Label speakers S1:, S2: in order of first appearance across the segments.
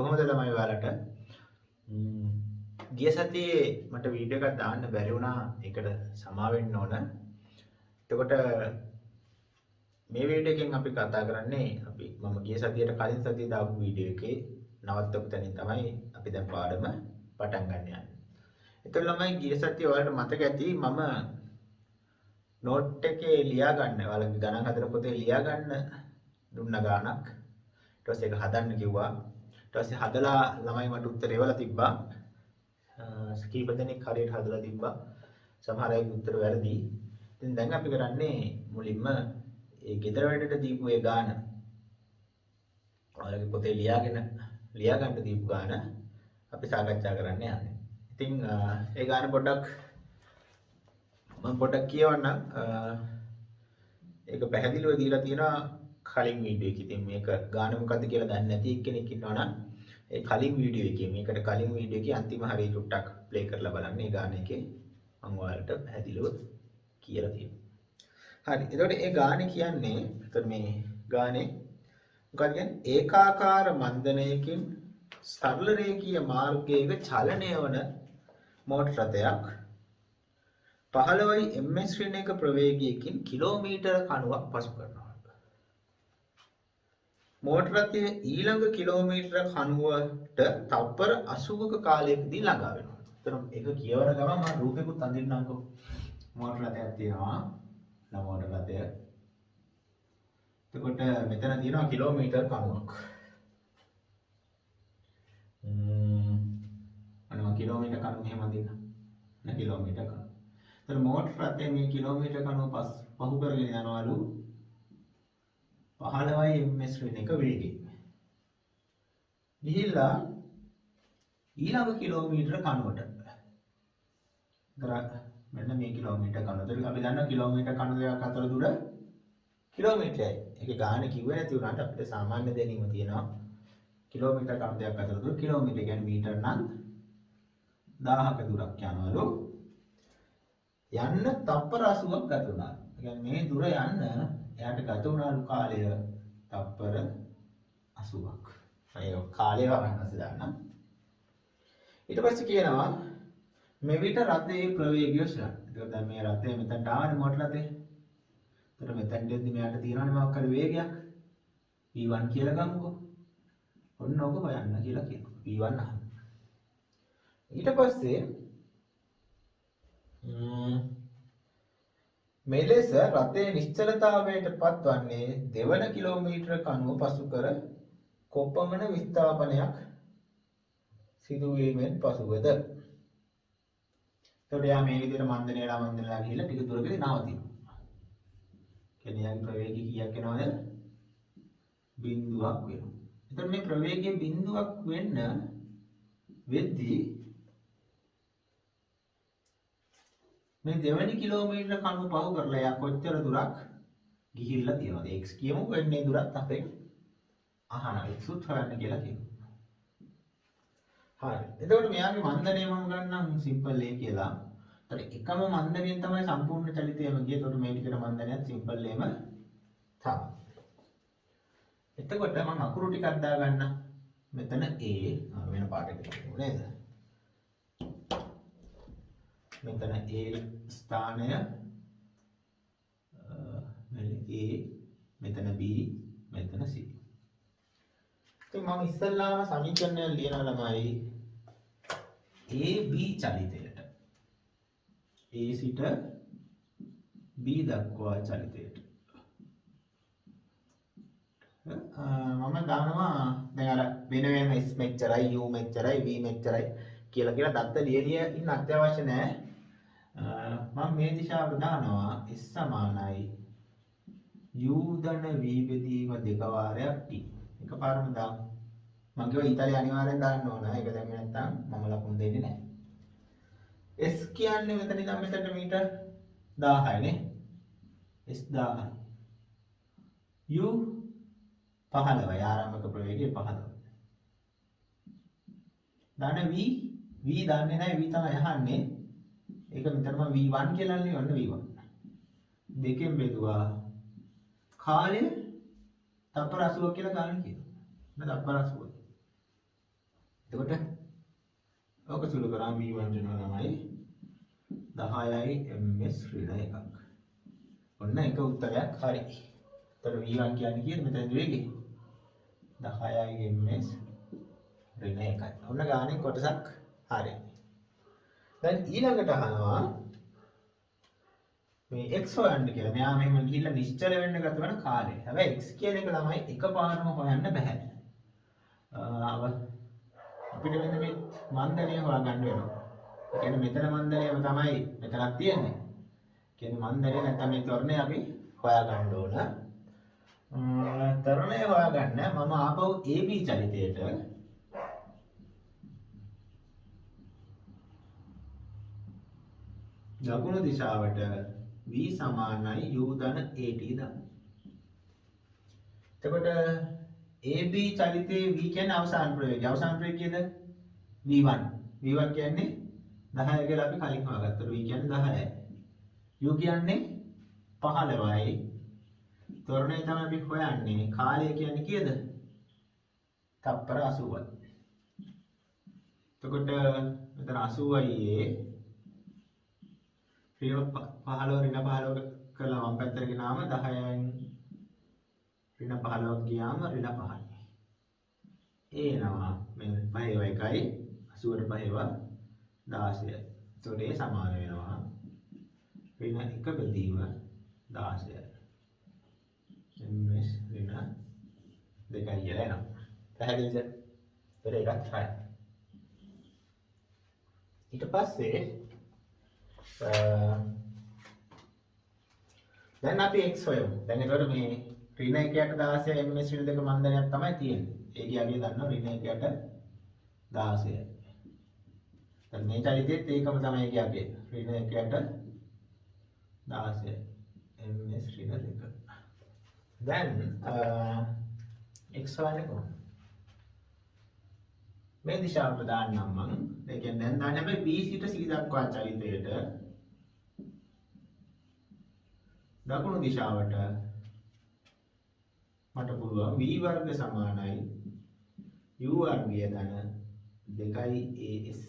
S1: කොහොමද ළමයි ඔයාලට ගිය සතියේ මට වීඩියෝ එකක් දාන්න බැරි වුණා. ඒකට සමා වෙන්න ඕන. එතකොට මේ වීඩියෝ එකෙන් අපි කතා කරන්නේ මම ගිය සතියට කලින් සතියේ දාපු වීඩියෝ එකේ නවත්තපු තැනින් තමයි අපි දැන් පාඩම පටන් ගන්න යන්නේ. එතකොට ළමයි ගිය සතියේ ඔයාලට මතක ඇති මම නෝට් එකේ ලියා ගන්න ඔයාලගේ ගණන් හදන පොතේ ලියා ගන්න දුන්න ගානක්. ඊට පස්සේ ඒක හදන්න කිව්වා. ඊට පස්සේ හදලා ළමයි මට උත්තර එවලා තිබ්බා. කීප දෙනෙක් හරියට හදලා තිබ්බා. සමහර අයගේ උත්තර වැරදි. ඉතින් දැන් අපි කරන්නේ මුලින්ම ඒ ගෙදර වැඩට දීපු ඒ ගාන ඔයාලගේ පොතේ ලියා ගන්න දීපු ගාන අපි සාකච්ඡා කරන්න යන්නේ. ඉතින් ඒ ගාන මම පොඩ්ඩක් කියවන්නම්. ඒක පැහැදිලිව දීලා තියෙනවා කලින් වීඩියෝ එකේ. ඉතින් මේක ගාන මොකද්ද කියලා දන්නේ නැති කෙනෙක් ඉන්නවා නම් ඒ කලින් වීඩියෝ එකේ මේකට කලින් වීඩියෝ එකේ අන්තිම හරිය චුට්ටක් ප්ලේ කරලා බලන්න. මේ ගාන එකේ මම ඔයාලට පැහැදිලිව කියලා තියෙනවා. හරි. එතකොට ඒ ගානේ කියන්නේ එතකොට මේ ගානේ මොකක්ද කියන්නේ? ඒකාකාර මන්දනයකින් සරල රේඛීය මාර්ගයක චලනය වන මෝටර රථයක් 15 ms ශ්‍රේණියක ප්‍රවේගයකින් කිලෝමීටර 90ක් පසු කරනවා. මෝටර රථය ඊළඟ කිලෝමීටර 90ට තප්පර 80ක කාලයකදී ළඟා වෙනවා. එතන ඒක කියවන ගමන් මම රූපෙකුත් අඳින්නම්කෝ. මෝටර රථයක් තියෙනවා. මෝටර රථය. එතකොට මෙතන තියෙනවා කිලෝමීටර 90ක්. අනේ කිලෝමීටර 90 එහෙම අඳින්න. නේ කිලෝමීටර 90. එතන මෝටර රථය මේ කිලෝමීටර 90 පහු කරගෙන යනවලු 15 ms ශ්‍රේණියක වේගයෙන්. ගිහිල්ලා ඊළඟ කිලෝමීටර 90ට. මෙන්න මේ කිලෝමීටර 90. අපි දන්නවා කිලෝමීටර 90ක් අතර දුර කිලෝමීටරයි. ඒකේ ගාන කිව්වේ නැති වුණාට අපිට සාමාන්‍ය දැනීම තියෙනවා. කිලෝමීටර 90ක් අතර දුර කිලෝමීටර කියන්නේ මීටර නම් 1000ක දුරක් යනවලු. යන්න තප්පර 80ක් ගත වුණා. ඒ කියන්නේ මේ දුර යන්න එයාට ගත වුණාලු කාලය තප්පර 80ක්. අය කාලය වරන්ස් දාන්න. ඊට පස්සේ කියනවා මෙවිට රථයේ ප්‍රවේගය සර්. ඒක දැන් මේ රථය මෙතනට ආවනේ මෝටර රථේ. ඒතර මෙතනදී මෙයාට තියෙනවනේ මොකක් හරි වේගයක්. v1 කියලා ගමුකෝ. ඔන්න ඔක හොයන්න කියලා කියනවා. v1 අහන්න. ඊට පස්සේ මෙලෙස රථයේ නිශ්චලතාවයට පත්වන්නේ දෙවන කිලෝමීටර 90 පසු කර කොපමණ විස්ථාපනයක් සිදුවීමෙන් පසුවද. එතකොට යා මේ විදිහට මන්දනයලා ගිහිල්ලා ටික දුරකදී නවතිනවා. කියන්නේ යාගේ ප්‍රවේගය කීයක් එනවද? බිඳුවක් වෙනවා. එතකොට මේ ප්‍රවේගයේ බිඳුවක් වෙන්න වෙද්දී මේ දෙවැනි කිලෝමීටර 90 පහු කරලා යා කොච්චර දුරක් ගිහිල්ලා තියෙනවද? x කියමු වෙන්නේ දුරත් අපේ අහනවා. x උත් හොයන්න කියලා කියනවා. හරි. එතකොට මෙයාගේ මන්දනය මම ගන්නම් සිම්පල් a කියලා. ඒතර එකම මන්දනයෙන් තමයි සම්පූර්ණ චලිතයම ගියේ. එතකොට මේ ටිකට මන්දනයත් සිම්පල් a ම තමයි. එතකොට මම අකුරු ටිකක් දාගන්න. මෙතන a වෙන පාටයකට කියමු නේද? මෙතන a ස්ථානය මෙතන b මෙතන c. ඉතින් මම ඉස්සල්ලාම සමීකරණය ලියනවා ළමයි a b චලිතයට a සිට b දක්වා චලිතයට මම දානවා දැන් අර වෙන වෙනම s මෙච්චරයි u මෙච්චරයි v මෙච්චරයි කියලා දත්ත ලියලිය ඉන්න අත්‍යවශ්‍ය නැහැ. මම මේ දිශාවට දානවා s සමානයි u ධන v බෙදීම දෙක වාරයක් t. එකපාරම දාමු. මම කියවා ඊතාලිය අනිවාර්යෙන් දාන්න ඕන. ඒක දැම්මේ නැත්නම් මම ලකුණු දෙන්නේ නැහැ. s කියන්නේ මෙතන ඉඳන් මෙතනට මීටර් 1000යි නේ. s 1000යි. u 15යි. ආරම්භක ප්‍රවේගය 15. දාන v දන්නේ නැහැ. v තමයි අහන්නේ. ඒක මෙතනම v1 කියලා ලියන්න v1. දෙකෙන් බෙදුවා කාලය තප්පර 80 කියලා ගන්න කියනවා. නේද? තප්පර 80. එතකොට ඔක සුළු කරාම V1 වෙනවා තමයි 10යි ms ඍණ 1ක්. ඔන්න එක උත්තරයක් හරි. එතකොට V1 කියන්නේ කීයද මෙතනදී වේගය? 10යි ms ඍණ 1යි. ඔන්න ගානේ කොටසක් හරි. දැන් ඊළඟට අහනවා මේ x හොයන්න කියලා. මෙයා මෙහෙම ගිහිල්ලා නිශ්චල වෙන්න ගත වෙන කාලය. හැබැයි x කියන එක ළමයි එකපාරම හොයන්න බෑ. අපිට මෙන්න මේ මන්දණය හොයාගන්න වෙනවා. ඒ කියන්නේ මෙතන මන්දණයම තමයි මෙතනක් තියෙන්නේ. කියන්නේ මන්දණය නැත්නම් මේ ත්වරණය අපි හොයාගන්න ඕන. ත්වරණය හොයාගන්න මම ආපහු AB චලිතයට දකුණු දිශාවට v සමානයි u ධන at දාන්න. එතකොට AB චලිතයේ v කියන්නේ අවසාන ප්‍රවේගය. අවසාන ප්‍රවේගයද v1. v1 කියන්නේ 10 කියලා අපි කලින් හොයාගත්තා. v කියන්නේ 10යි. u කියන්නේ 15යි. ත්වරණය තමයි අපි හොයන්නේ. කාලය කියන්නේ කීයද? තප්පර 80යි. එතකොට මෙතන 80යි ඍණ 15 ඍණ 15 කළා වම් පැත්තට ගෙනාම 10න් ඍණ 15ක් ගියාම ඍණ 5යි. එනවා මේ 5 1යි 80ට 5 16යි. ඒතකොට ඒ සමාන වෙනවා ඍණ 1 බෙදීම 16යි. ms ඍණ 2යි කියලා එනවා. පැහැදිලිද? ඒතර ඒකත් හරි. ඊට පස්සේ දැන් අපි x හොයමු. දැන් ඒකට මේ ඍණ 1ට 16 ms ඍණ 2 මන්දනයක් තමයි තියෙන්නේ. ඒ කියන්නේ දන්නවා ඍණ 1ට 16යි. දැන් මේ චලිතයේත් ඒකම තමයි කියන්නේ. ඍණ 1ට 16යි. ms ඍණ 2. දැන් x හොයන්නේ කොහොමද? මේ දිශාවට දාන්නම් මම. ඒ කියන්නේ දැන් දාන්නේ හැබැයි b සිට c දක්වා චලිතයට දකුණු දිශාවට මට පුළුවන් v වර්ග සමානයි u වර්ගය ධන 2as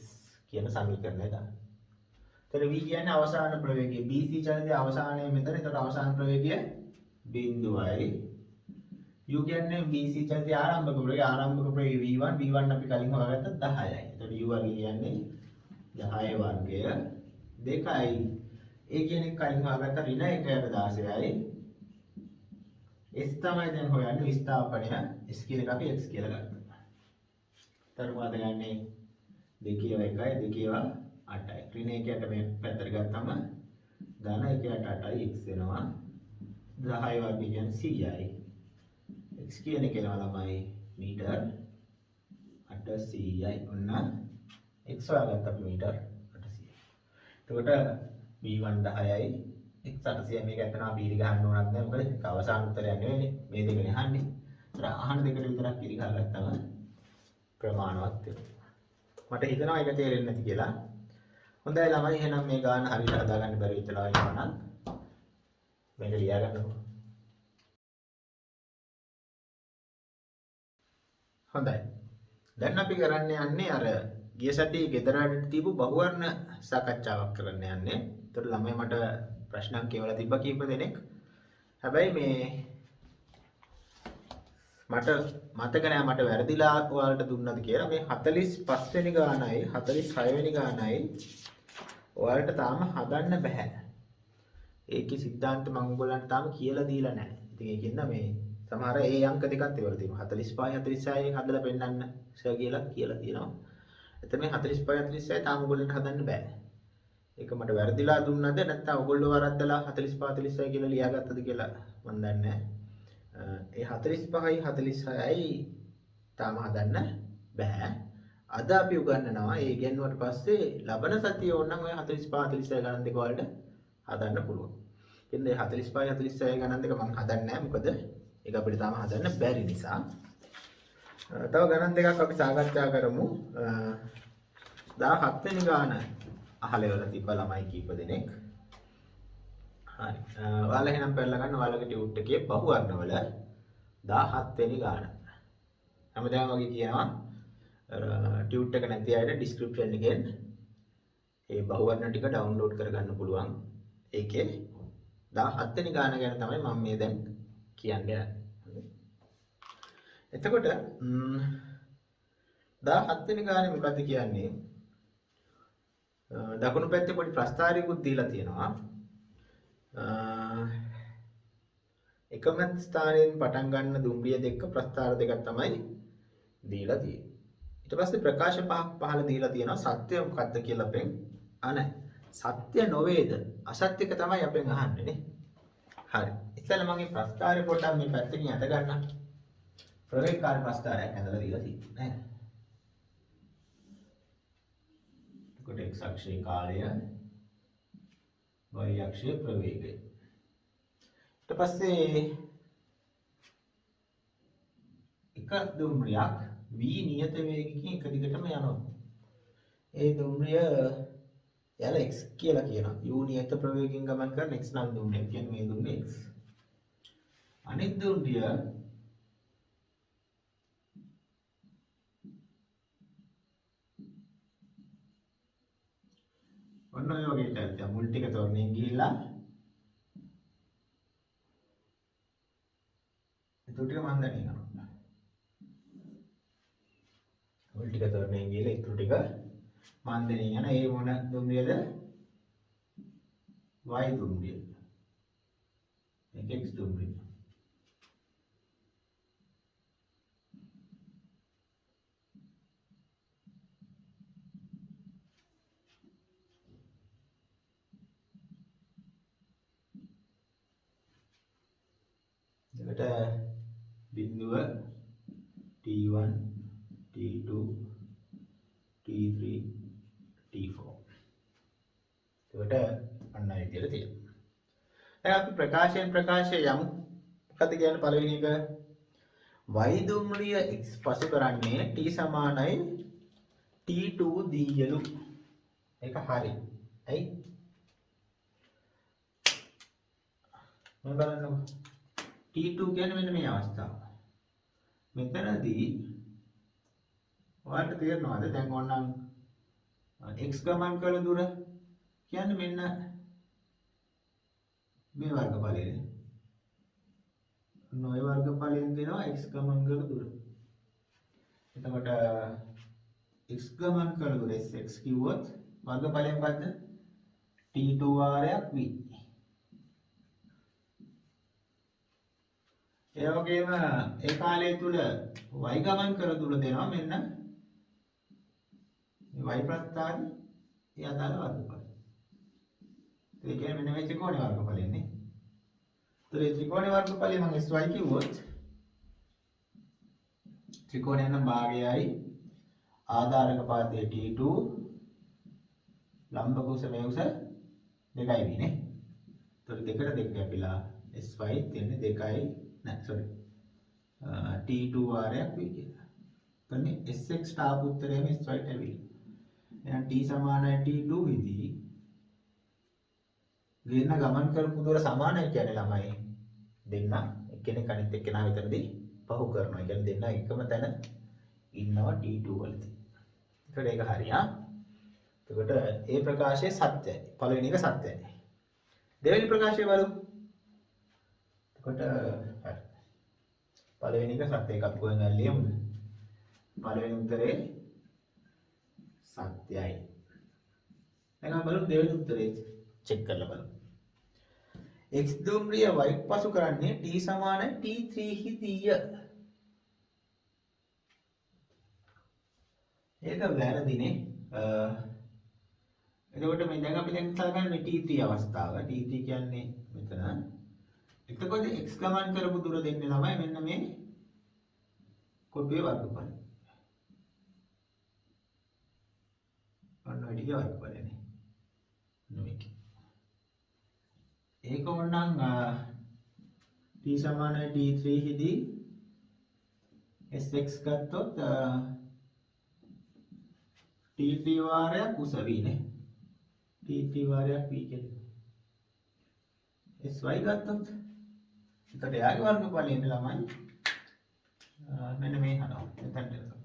S1: කියන සමීකරණය දාන්න. එතන v කියන්නේ අවසාන ප්‍රවේගය. bc චලිතයේ අවසානයේ මෙතන. එතකොට අවසාන ප්‍රවේගය බිඳුවයි. u කියන්නේ bc චලිතයේ ආරම්භක ප්‍රවේගය. ආරම්භක ප්‍රවේගය v1. v1 අපි කලින් හොයාගත්ත 10යි. එතකොට u වර්ගය කියන්නේ 10 වර්ගය 2යි. ඒ කියන්නේ කලින් හොයාගත්ත ඍණ 1ට 16යි. s තමයි දැන් හොයන්නේ විස්ථාපනය. s කියන එක අපි x කියලා ගත්තා. ඊට ගන්නේ 2 1යි 2 8යි. ඍණ 1ට මේ පැත්තට ගත්තම ධන 1ට 8යි x වෙනවා. 10 වර්ගය කියන්නේ 100යි. x කියන එක එනවා ළමයි මීටර් 800යි. ඔන්න x හොයාගත්ත අපි මීටර් 800යි. එතකොට v1 10යි x 800යි. මේක ඇත්තටම අපි ඉරි ගහන්න ඕනත් නැහැ. මොකද ඒක අවසාන උත්තරයක් නෙවෙයිනේ. මේ දෙකනේ අහන්නේ. ඒතර අහන දෙකට විතරක් ඉරි ගහගත්තම ප්‍රමාණවත් වෙනවා. මට හිතෙනවා ඒක තේරෙන්නේ නැති කියලා. හොඳයි ළමයි, එහෙනම් මේ ගාන හරියට හදාගන්න බැරි විතරයි ඉන්නවනම් මේක ලියා ගන්නකො. හොඳයි. දැන් අපි කරන්න යන්නේ අර ගිය සතියේ ගෙදරට තිබු බහුවර්ණ සාකච්ඡාවක් කරන්න යන්නේ. ඒතර ළමයි මට ප්‍රශ්නක් කියවලා තිබ්බ කීප දෙනෙක්. හැබැයි මේ මට මතක නෑ මට වැරදිලා ඔයාලට දුන්නද කියලා. මේ 45 වෙනි ගානයි 46 වෙනි ගානයි ඔයාලට තාම හදන්න බෑ. ඒකේ સિદ્ધාන්ත මම ඔයගොල්ලන්ට තාම කියලා දීලා නැහැ. ඉතින් ඒකින්ද මේ සමහර ඒ අංක දෙකක් ඒවල තියෙනවා. 45 46 හදලා පෙන්නන්න සර් කියලා තියෙනවා. එතන මේ 45 46 තාම ඔයගොල්ලන්ට හදන්න බෑ. ඒක මට වැරදිලා දුන්නද නැත්නම් ඔයගොල්ලෝ වරද්දලා 45 46 කියලා ලියාගත්තද කියලා මම දන්නේ නැහැ. ඒ 45යි 46යි තාම හදන්න බෑ. අද අපි උගන්වනවා ඒ ඉගෙනුවට පස්සේ ලබන සතියේ ඕනනම් ඔය 45 46 ගණන් දෙක වලට හදන්න පුළුවන්. ඉතින් මේ 45 46 ගණන් දෙක මම හදන්නේ නැහැ. මොකද ඒක අපිට තාම හදන්න බැරි නිසා. තව ගණන් දෙකක් අපි සාකච්ඡා කරමු. 17 වෙනි ගාන අහලා ඉවර තිබ්බ ළමයි කීප දෙනෙක්. හරි. ඔයාලා එහෙනම් පෙරලා ගන්න ඔයාලගේ ටියුට් එකේ බහුවර්ණවල 17 වෙනි ගාන. හැමදාම වගේ කියනවා ටියුට් එක නැති අයට ඩිස්ක්‍රිප්ෂන් එකෙන් ඒ බහුවර්ණ ටික ඩවුන්ලෝඩ් කරගන්න පුළුවන්. ඒකේ 17 වෙනි ගාන ගැන තමයි මම මේ දැන් කියන්නේ. එතකොට 17 වෙනි ගානේ මොකද්ද කියන්නේ? දකුණු පැත්තේ පොඩි ප්‍රස්ථාරයකුත් දීලා තියෙනවා. එකම ස්ථානයෙන් පටන් ගන්න දුම්රිය දෙක ප්‍රස්ථාර දෙකක් තමයි දීලා තියෙන්නේ. ඊට පස්සේ ප්‍රකාශ පහක් පහළ දීලා තියෙනවා. සත්‍ය මොකද්ද කියලා අපෙන් අනේ සත්‍ය නොවේද? අසත්‍යක තමයි අපෙන් අහන්නේ නේ. හරි. ඉතින් මම මේ ප්‍රස්ථාරය පොඩ්ඩක් මේ පැත්තකින් අත ගන්න. ප්‍රවේගකාරී ප්‍රස්ථාරයක් ඇඳලා දීලා තියෙනවා නේද? එතකොට x අක්ෂයේ කාලය y අක්ෂයේ ප්‍රවේගය. ඊට පස්සේ එක දුම්රියක් v නියත වේගකින් එක දිගටම යනවා. ඒ දුම්රිය යාල x කියලා කියනවා. u නියත ප්‍රවේගයෙන් ගමන් කරන x නම් දුම්රිය කියන්නේ මේ දුම්රිය x. අනිත් දුම්රිය ඔන්න ඔය වගේ ටැල්ට මුල් ටික තොරණින් ගිහිල්ලා ඉතුරු ටික මන්දණිය කරනවා. මුල් ටික තොරණින් ගිහිල්ලා ඉතුරු ටික මන්දණිය යන ඒ මොන දුම්රියද? y දුම්රිය. මේක x දුම්රිය. එකට බිඳුව T1 T2 T3 T4 එකට අන්න විදියට තියෙනවා. දැන් අපි ප්‍රකාශය යමු. මොකද කියන්නේ පළවෙනි එක y දුම්රිය x පසු කරන්නේ t සමානයි T2 දීයලු. ඒක හරි. ඇයි? මම බලන්නකො. T2 කියන්නේ මෙන්න මේ අවස්ථාව. මෙතනදී ඔයාලට තේරෙනවද දැන් ඕනනම් x ගමන් කළ දුර කියන්නේ මෙන්න මේ වර්ගඵලයනේ. ඔන්න ඔය වර්ගඵලයෙන් දෙනවා x ගමන් කළ දුර. එතකොට x ගමන් කළ දුර x කිව්වොත් වර්ගඵලය මොකද්ද? T2 වාරයක් v. ඒ වගේම ඒ කාලය තුල y ගමන් කර දුර දෙනවා මෙන්න මේ y ප්‍රස්ථාරය ඒ අදාළ වර්ගඵලය. ඒ කියන්නේ මෙන්න මේ ත්‍රිකෝණේ වර්ගඵලයනේ. ඒතර ඒ ත්‍රිකෝණේ වර්ගඵලය මම sy කිව්වොත් ත්‍රිකෝණය නම් භාගයයි ආධාරක පාදයේ T2 ලම්බ කුස මේ උස 2යි විනේ. ඒතර දෙකට දෙක කැපිලා sy දෙන්නේ 2යි නෑ sorry T2 වාරයක් වෙයි කියලා. එතන්නේ sx තාප උත්තරයම sy ට ඇවිල්ලා. එහෙනම් t සමානයි T2 විදී දෙන්න ගමන් කරපු දුර සමානයි කියන්නේ ළමයි දෙන්න එක්කෙනෙක් අනිත් එක්කෙනා විතරදී පහු කරනවා. ඒ කියන්නේ දෙන්න එකම තැන ඉන්නවා T2 වලදී. ඒකට ඒක හරියා. එතකොට ඒ ප්‍රකාශය සත්‍යයි. පළවෙනි එක සත්‍යයි. දෙවෙනි ප්‍රකාශය බලමු. එතකොට හරි. පළවෙනි එක සත්‍ය එකක් ගොයෙන් ලියමුද? පළවෙනි උත්තරේ සත්‍යයි. දැන් බලමු දෙවෙනි උත්තරේ චෙක් කරලා බලමු. x දුම්රිය y පසු කරන්නේ t සමාන t3 හිදීය. ඒක වැරදිනේ. එතකොට මේ දැන් අපි දැන් සලකන්නේ මේ t3 අවස්ථාව. t3 කියන්නේ මෙතන. එතකොට x ගමන් කරපු දුර දෙන්නේ ළමයි මෙන්න මේ කොටුවේ වර්ගඵලය. ඔන්න ඔය ටික වර්ගඵලයනේ. මේක. ඒක ඕනනම් t සමානයි t3 හිදී sx ගත්තොත් t3 වාරයක් උස v නේ. t3 වාරයක් v කියන්නේ. sy ගත්තොත් එතකොට යාගේ වර්ගඵලය එන්නේ ළමයි මෙන්න මේ හරව. එතනට එනවා.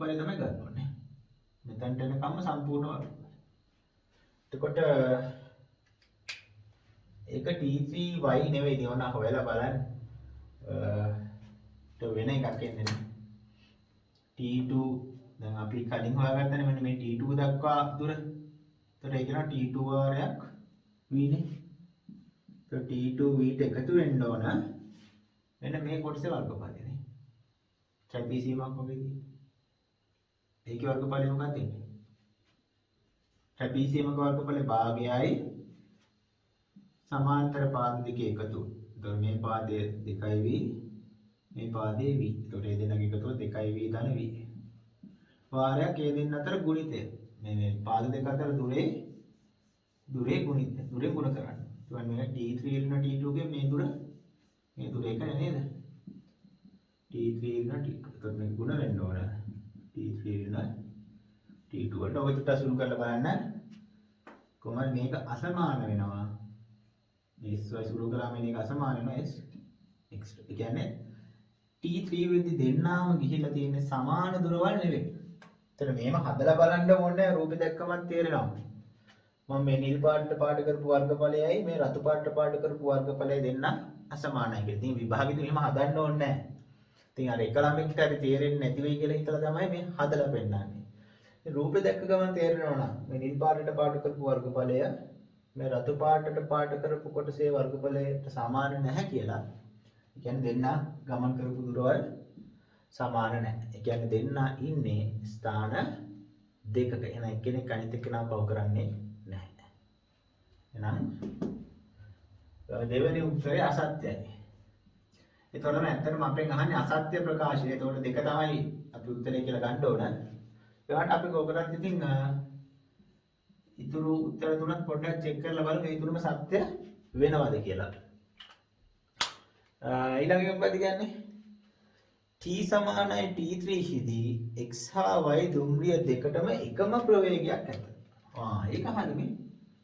S1: වර්ගඵලය තමයි ගන්න ඕනේ. මෙතනට එනකම්ම සම්පූර්ණ වර්ගඵලය. එතකොට ඒක T3y නෙවෙයි නේ ඕන හොයලා බලන්න. වෙන එකක් එන්නේ නේ. T2 දැන් අපි කලින් හොයාගත්තනේ මෙන්න මේ T2 දක්වා දුර. එතකොට ඒක නා T2 වාරයක් v නේ. එතකොට T2 v ට එකතු වෙන්න ඕන මෙන්න මේ කොටසේ වර්ගඵලය නේ. ට්‍රැපීසියමක් වගේ තියෙන්නේ. ඒකේ වර්ගඵලය මොකක්ද එන්නේ? ට්‍රැපීසියමක වර්ගඵලය භාගයයි සමාන්තර පාද දෙකේ එකතු. එතකොට මේ පාදයේ 2v මේ පාදයේ v. එතකොට මේ දෙන්නගේ එකතුව 2v ධන v. වාරයක් ඒ දෙන්න අතර ගුණිතය. මේ පාද දෙක අතර දුරේ ගුණිතය. දුරේ ගුණ කරන්න. එතකොට මේ T3 ඉන්න T2 ගේ මේ දුර එක නේද? T3 ඉන්න T2. එතකොට මේ ගුණ වෙන්න ඕන. T3 ඉන්න T2 වලට ඔය චුට්ටක් සුළු කරලා බලන්න. කොහොමද මේක අසමාන වෙනවා? මේ sy සුළු කරාම මේක අසමාන වෙනවා s x. ඒ කියන්නේ T3 වෙද්දි දෙන්නාම ගිහිල්ලා තියෙන සමාන දුරවල් නෙවෙයි. එතන මේව හදලා බලන්න ඕනේ රූපේ දැක්කමත් තේරෙනවා. මම මේ නිල් පාට කරපු වර්ගඵලයයි මේ රතු පාට කරපු වර්ගඵලය දෙන්න අසමානයි කියලා. ඉතින් විභාගෙදී මෙහෙම හදන්න ඕනේ නැහැ. ඉතින් අර එක ළමෙක්ට හරි තේරෙන්නේ නැති වෙයි කියලා හිතලා තමයි මේ හදලා පෙන්නන්නේ. ඉතින් රූපේ දැක්ක ගමන් තේරෙනවා නම් මේ නිල් පාටට කරපු වර්ගඵලය මේ රතු පාටට කරපු කොටසේ වර්ගඵලයට සමාන නැහැ කියලා. ඒ කියන්නේ දෙන්න ගමන් කරපු දුරවල් සමාන නැහැ. ඒ කියන්නේ දෙන්න ඉන්නේ ස්ථාන දෙකක. එහෙනම් එක්කෙනෙක් අනිත් එක්කෙනා පව කරන්නේ නැහැ. එහෙනම් දෙවෙනි උත්තරය අසත්‍යයි. ඒතකොට ඇත්තටම අපෙන් අහන්නේ අසත්‍ය ප්‍රකාශය. ඒතකොට දෙක තමයි අපි උත්තරේ කියලා ගන්න ඕන. ඒකට අපි කොහොමද ඉතින් ඉතුරු උත්තර තුනක් පොඩ්ඩක් චෙක් කරලා බලමු මේ තුනම සත්‍ය වෙනවද කියලා. ඊළඟ එක මොකද කියන්නේ? t සමානයි t3 හිදී x හා y දුම්රිය දෙකටම එකම ප්‍රවේගයක් ඇත. ඒක හරිනේ.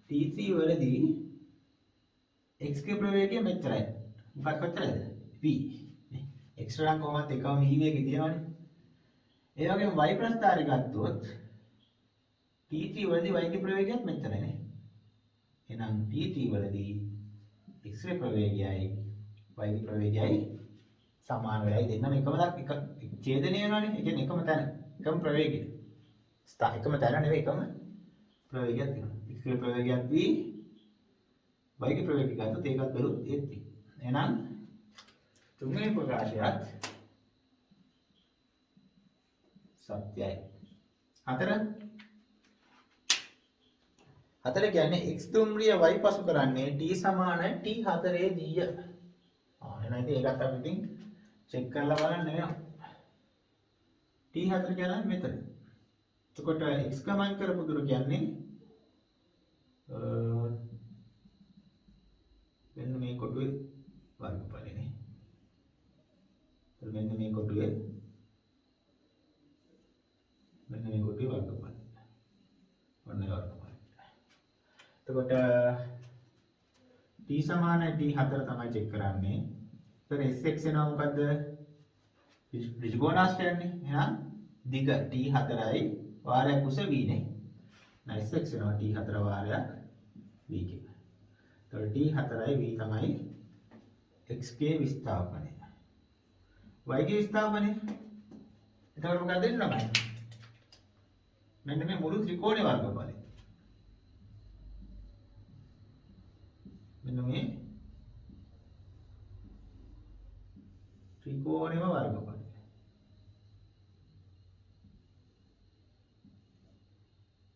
S1: t3 වලදී x ගේ ප්‍රවේගය මෙච්චරයි. මොකක් කොච්චරද? v. x වල කොහොමද එකම v වේගය තියෙනවනේ. ඒ වගේම y ප්‍රස්ථාරය ගත්තොත් t3 වලදී y ගේ ප්‍රවේගයත් මෙච්චරයි නේ. එහෙනම් t3 වලදී x ගේ ප්‍රවේගයයි y ගේ ප්‍රවේගයයි සමාන වෙලයි දෙන්නම එකම ඡේදනය වෙනවනේ. ඒ කියන්නේ එකම තැන, එකම ප්‍රවේගය. එකම තැන නෙවෙයි එකම ප්‍රවේගයක් තියෙනවා. x ගේ ප්‍රවේගයක් v y ගේ ප්‍රවේගය ගත්තොත් ඒකත් බැලුවොත් ඒත් v. එහෙනම් තුන්වෙනි ප්‍රකාශයත් සත්‍යයි. හතර කියන්නේ x දුම්රිය y පසු කරන්නේ t සමානයි t4 දීය. එහෙනම් ඉතින් ඒකත් අපි ඉතින් චෙක් කරලා බලන්න වෙනවා. t4 කියන්නේ මෙතන. එතකොට x ගමන් කරපු දුර කියන්නේ මෙන්න මේ කොටුවේ වර්ගඵලනේ. මෙන්න මේ කොටුවේ වර්ගඵලය. ඔන්න වර්ගඵලය. එතකොට t සමානයි t4 තමයි චෙක් කරන්නේ. එතකොට sx එනවා මොකද්ද? ඍජුකෝණාශ්‍රයන්නේ. එහෙනම් දිග t4යි වාරයක් උස v නේ. එහෙනම් sx එනවා t4 වාරයක් v කියලා. එතකොට t4යි v තමයි x ගේ විස්ථාපනය. y ගේ විස්ථාපනය. එතකොට මොකක්ද දෙන්නේ? මෙන්න මේ මුළු ත්‍රිකෝණේ වර්ගඵලය. මෙන්න මේ ත්‍රිකෝණේම වර්ගඵලය.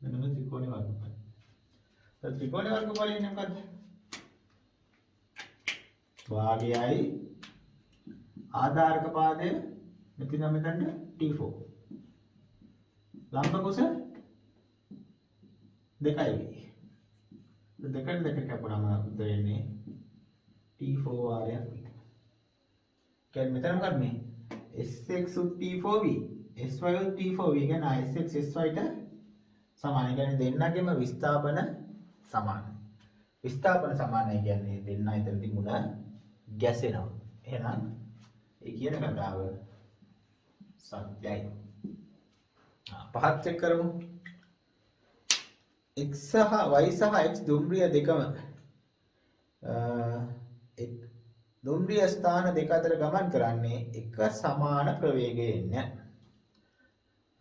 S1: මෙන්න මේ ත්‍රිකෝණේ වර්ගඵලය. දැන් ත්‍රිකෝණේ වර්ගඵලය ඉන්නේ මොකද්ද? භාගයයි ආධාරක පාදය මෙතන t4. ලම්බ කුස 2යි. දෙකෙන් දෙක කැපුණාම උත්තර එන්නේ t4 වාරයක්. කියන්නේ මෙතන මොකක්ද මේ? sx t4v sy t4v කියන්නේ sx sy ට සමානයි. කියන්නේ දෙන්නගෙම විස්ථාපන සමානයි. විස්ථාපන සමානයි කියන්නේ දෙන්න අතරදී මුල ගැසෙනවා. එහෙනම් ඒ කියන කතාව සත්‍යයි. පහත් චෙක් කරමු. x සහ y සහ x දුම්රිය දෙකම දුම්රිය ස්ථාන දෙක අතර ගමන් කරන්නේ එක සමාන ප්‍රවේගයෙන්.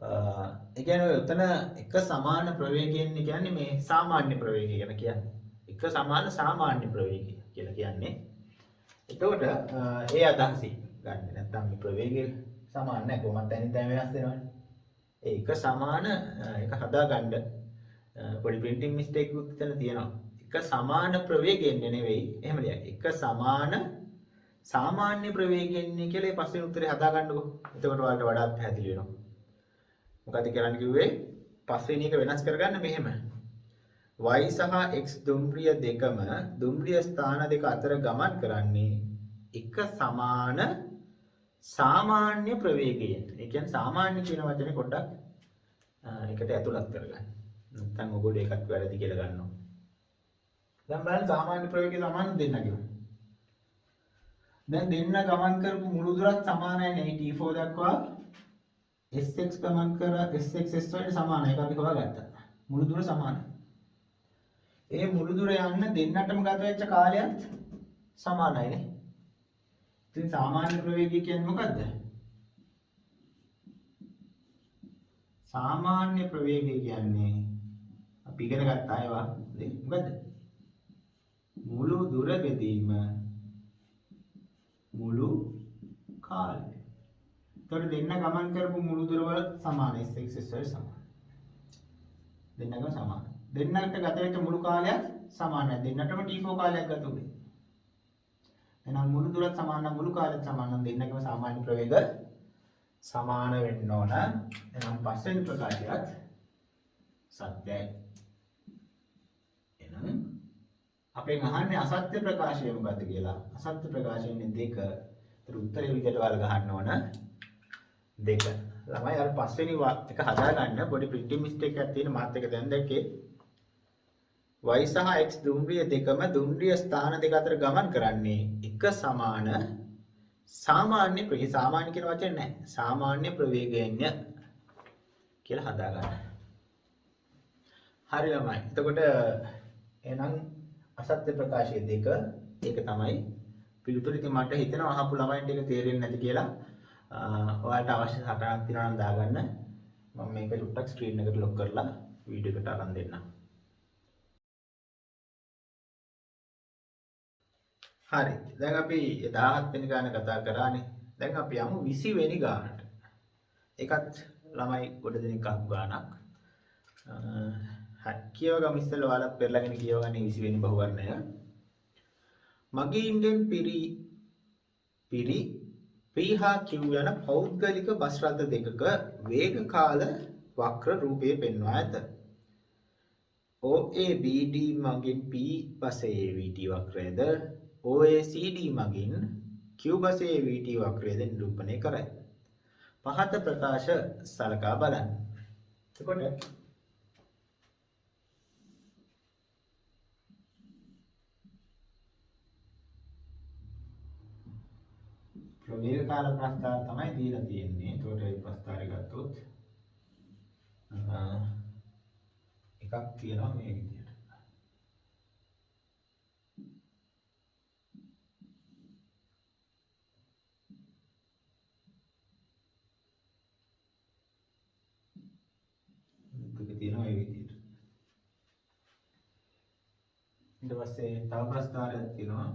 S1: ඒ කියන්නේ උතන එක සමාන ප්‍රවේගයෙන් කියන්නේ මේ සාමාන්‍ය ප්‍රවේගය ගැන කියන්නේ. එක සමාන සාමාන්‍ය ප්‍රවේගය කියලා කියන්නේ. එතකොට ඒ අදහසින් ගන්න. නැත්නම් මේ ප්‍රවේගය සමාන නැහැ කොහොමද දැනින් දැන් වෙනස් වෙනවනේ. ඒක සමාන එක හදා ගන්න පොඩි printing mistake උත් එතන තියෙනවා. එක සමාන ප්‍රවේගයෙන් නෙවෙයි එහෙම ලියන්න. එක සමාන සාමාන්‍ය ප්‍රවේගයෙන් කියලා පස්සේ උත්තරේ හදා ගන්නකො. එතකොට ඔයාලට වඩා පැහැදිලි වෙනවා. මොකද කරන්න කිව්වේ පස්වෙනි එක වෙනස් කරගන්න මෙහෙම. y සහ x දුම්රිය දෙකම දුම්රිය ස්ථාන දෙක අතර ගමන් කරන්නේ එක සමාන සාමාන්‍ය ප්‍රවේගයෙන්. ඒ කියන්නේ සාමාන්‍ය කියන වචනේ පොඩ්ඩක් එකට ඇතුළත් කරගන්න. නැත්නම් ඔයගොල්ලෝ ඒකත් වැරදි කියලා ගන්නවා. දැන් බලන්න සාමාන්‍ය ප්‍රවේගය සමාන දෙන්න කියලා. දැන් දෙන්න ගමන් කරපු මුළු දුරත් සමානයි නේ t4 දක්වා. sx ගමන් කර sx sy ට සමානයි. ඒක අපි හොයාගත්තා. මුළු දුර සමානයි. ඒ මුළු දුර යන්න දෙන්නටම ගත වෙච්ච කාලයත් සමානයි නේ. ඉතින් සාමාන්‍ය ප්‍රවේගය කියන්නේ මොකද්ද? සාමාන්‍ය ප්‍රවේගය කියන්නේ අපි ඉගෙන ගත්ත අයවා මොකද්ද? මුළු දුර බෙදීම මුළු කාලය. ඒතකොට දෙන්න ගමන් කරපු මුළු දුර වල සමාන sx sy සමාන. දෙන්නම සමාන. දෙන්නට ගත වෙච්ච මුළු කාලයත් සමානයි. දෙන්නටම t4 කාලයක් ගත උනේ. එහෙනම් මුළු දුරත් සමාන නම් මුළු කාලයත් සමාන නම් දෙන්නකම සාමාන්‍ය ප්‍රවේග සමාන වෙන්න ඕන. එහෙනම් පස්වෙනි ප්‍රකාශයත් සත්‍යයි. එහෙනම් අපෙන් අහන්නේ අසත්‍ය ප්‍රකාශය මොකද්ද කියලා. අසත්‍ය ප්‍රකාශයන්නේ දෙක. ඒතර උත්තරේ විදිහට වල ගහන්න ඕන දෙක. ළමයි අර පස්වෙනි එක හදාගන්න පොඩි printing mistake එකක් තියෙන මාත් එක දැන් දැක්කේ. y සහ x දුම්රිය දෙකම දුම්රිය ස්ථාන දෙක අතර ගමන් කරන්නේ එක සමාන සාමාන්‍ය ප්‍රවේගය. සාමාන්‍ය කියන වචනේ නැහැ. සාමාන්‍ය ප්‍රවේගයෙන් කියලා හදාගන්න. හරි ළමයි. එතකොට එහෙනම් අසත්‍ය ප්‍රකාශය දෙක ඒක තමයි පිළිතුරු. ඉතින් මට හිතෙනවා අහපු ළමයින්ට ඒක තේරෙන්නේ නැති කියලා. ඔයාලට අවශ්‍ය සටහනක් තියෙනවා නම් දාගන්න. මම මේක චුට්ටක් ස්ක්‍රීන් එකට ලොක් කරලා වීඩියෝ එකට අරන් දෙන්නම්. හරි. දැන් අපි 17 වෙනි ගාන කතා කරානේ. දැන් අපි යමු 20 වෙනි ගානට. ඒකත් ළමයි ගොඩ දෙනෙක් අහපු ගානක්. කියවගම ඉස්සෙල්ලා ඔයාලා පෙරලාගෙන කියවගන්නේ 20 වෙනි බහුවර්ණය. මගීන්ගෙන් පිරි P හා Q යන පෞද්ගලික බස් රථ දෙකක වේග කාල වක්‍ර රූපයේ පෙන්වා ඇත. OABD මගින් P බසයේ VT වක්‍රයද OACD මගින් Q බසයේ VT වක්‍රයද නිරූපණය කරයි. පහත ප්‍රකාශ සලකා බලන්න. එතකොට ප්‍රවේග කාල ප්‍රස්තාර තමයි දීලා තියෙන්නේ. ඒකට ඒ ප්‍රස්තාරය ගත්තොත් එකක් තියෙනවා මේ විදිහට. මේක තියෙනවා මේ විදිහට. ඊට පස්සේ තව ප්‍රස්තාරයක් තියෙනවා.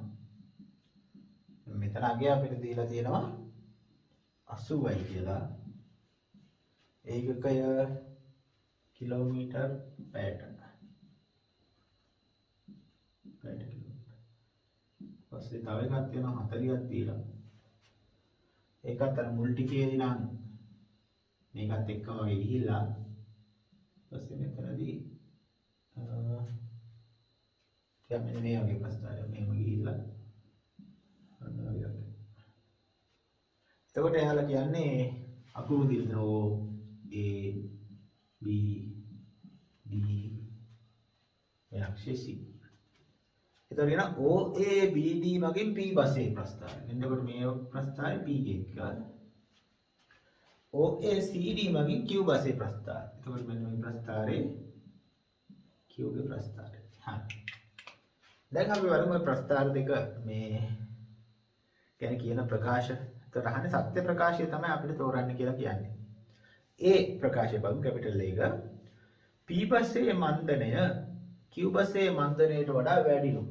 S1: මෙතන අගය අපිට දීලා තියෙනවා 80යි කියලා. ඒකකය කිලෝමීටර් පැයට. පස්සේ තව එකක් තියෙනවා 40ක් දීලා. ඒකත් අර මුල් ටිකේදී නම් මේකත් එක්කම වගේ ගිහිල්ලා පස්සේ මෙතනදී දැන් මෙන්න මේ වගේ ප්‍රස්තාරයක් මෙහෙම ගිහිල්ලා එතකොට එයාලා කියන්නේ අකුරු දිනන O A B D මේ අක්ෂය C. එතකොට එන O A B D මගින් P බසයේ ප්‍රස්ථාරය. එතකොට මේ ප්‍රස්ථාරය P එක. OACD මගින් Q බසයේ ප්‍රස්ථාරය. එතකොට මෙන්න මේ ප්‍රස්ථාරේ Q ගේ ප්‍රස්ථාරය. හරි. දැන් අපි බලමු මේ ප්‍රස්ථාර දෙක මේ ගැන කියන ප්‍රකාශ. එතකොට අහන්නේ සත්‍ය ප්‍රකාශය තමයි අපිට තෝරන්න කියලා කියන්නේ. A ප්‍රකාශය බලමු කැපිටල් A එක. P බසයේ මන්දනය Q බසයේ මන්දනයට වඩා වැඩිලු.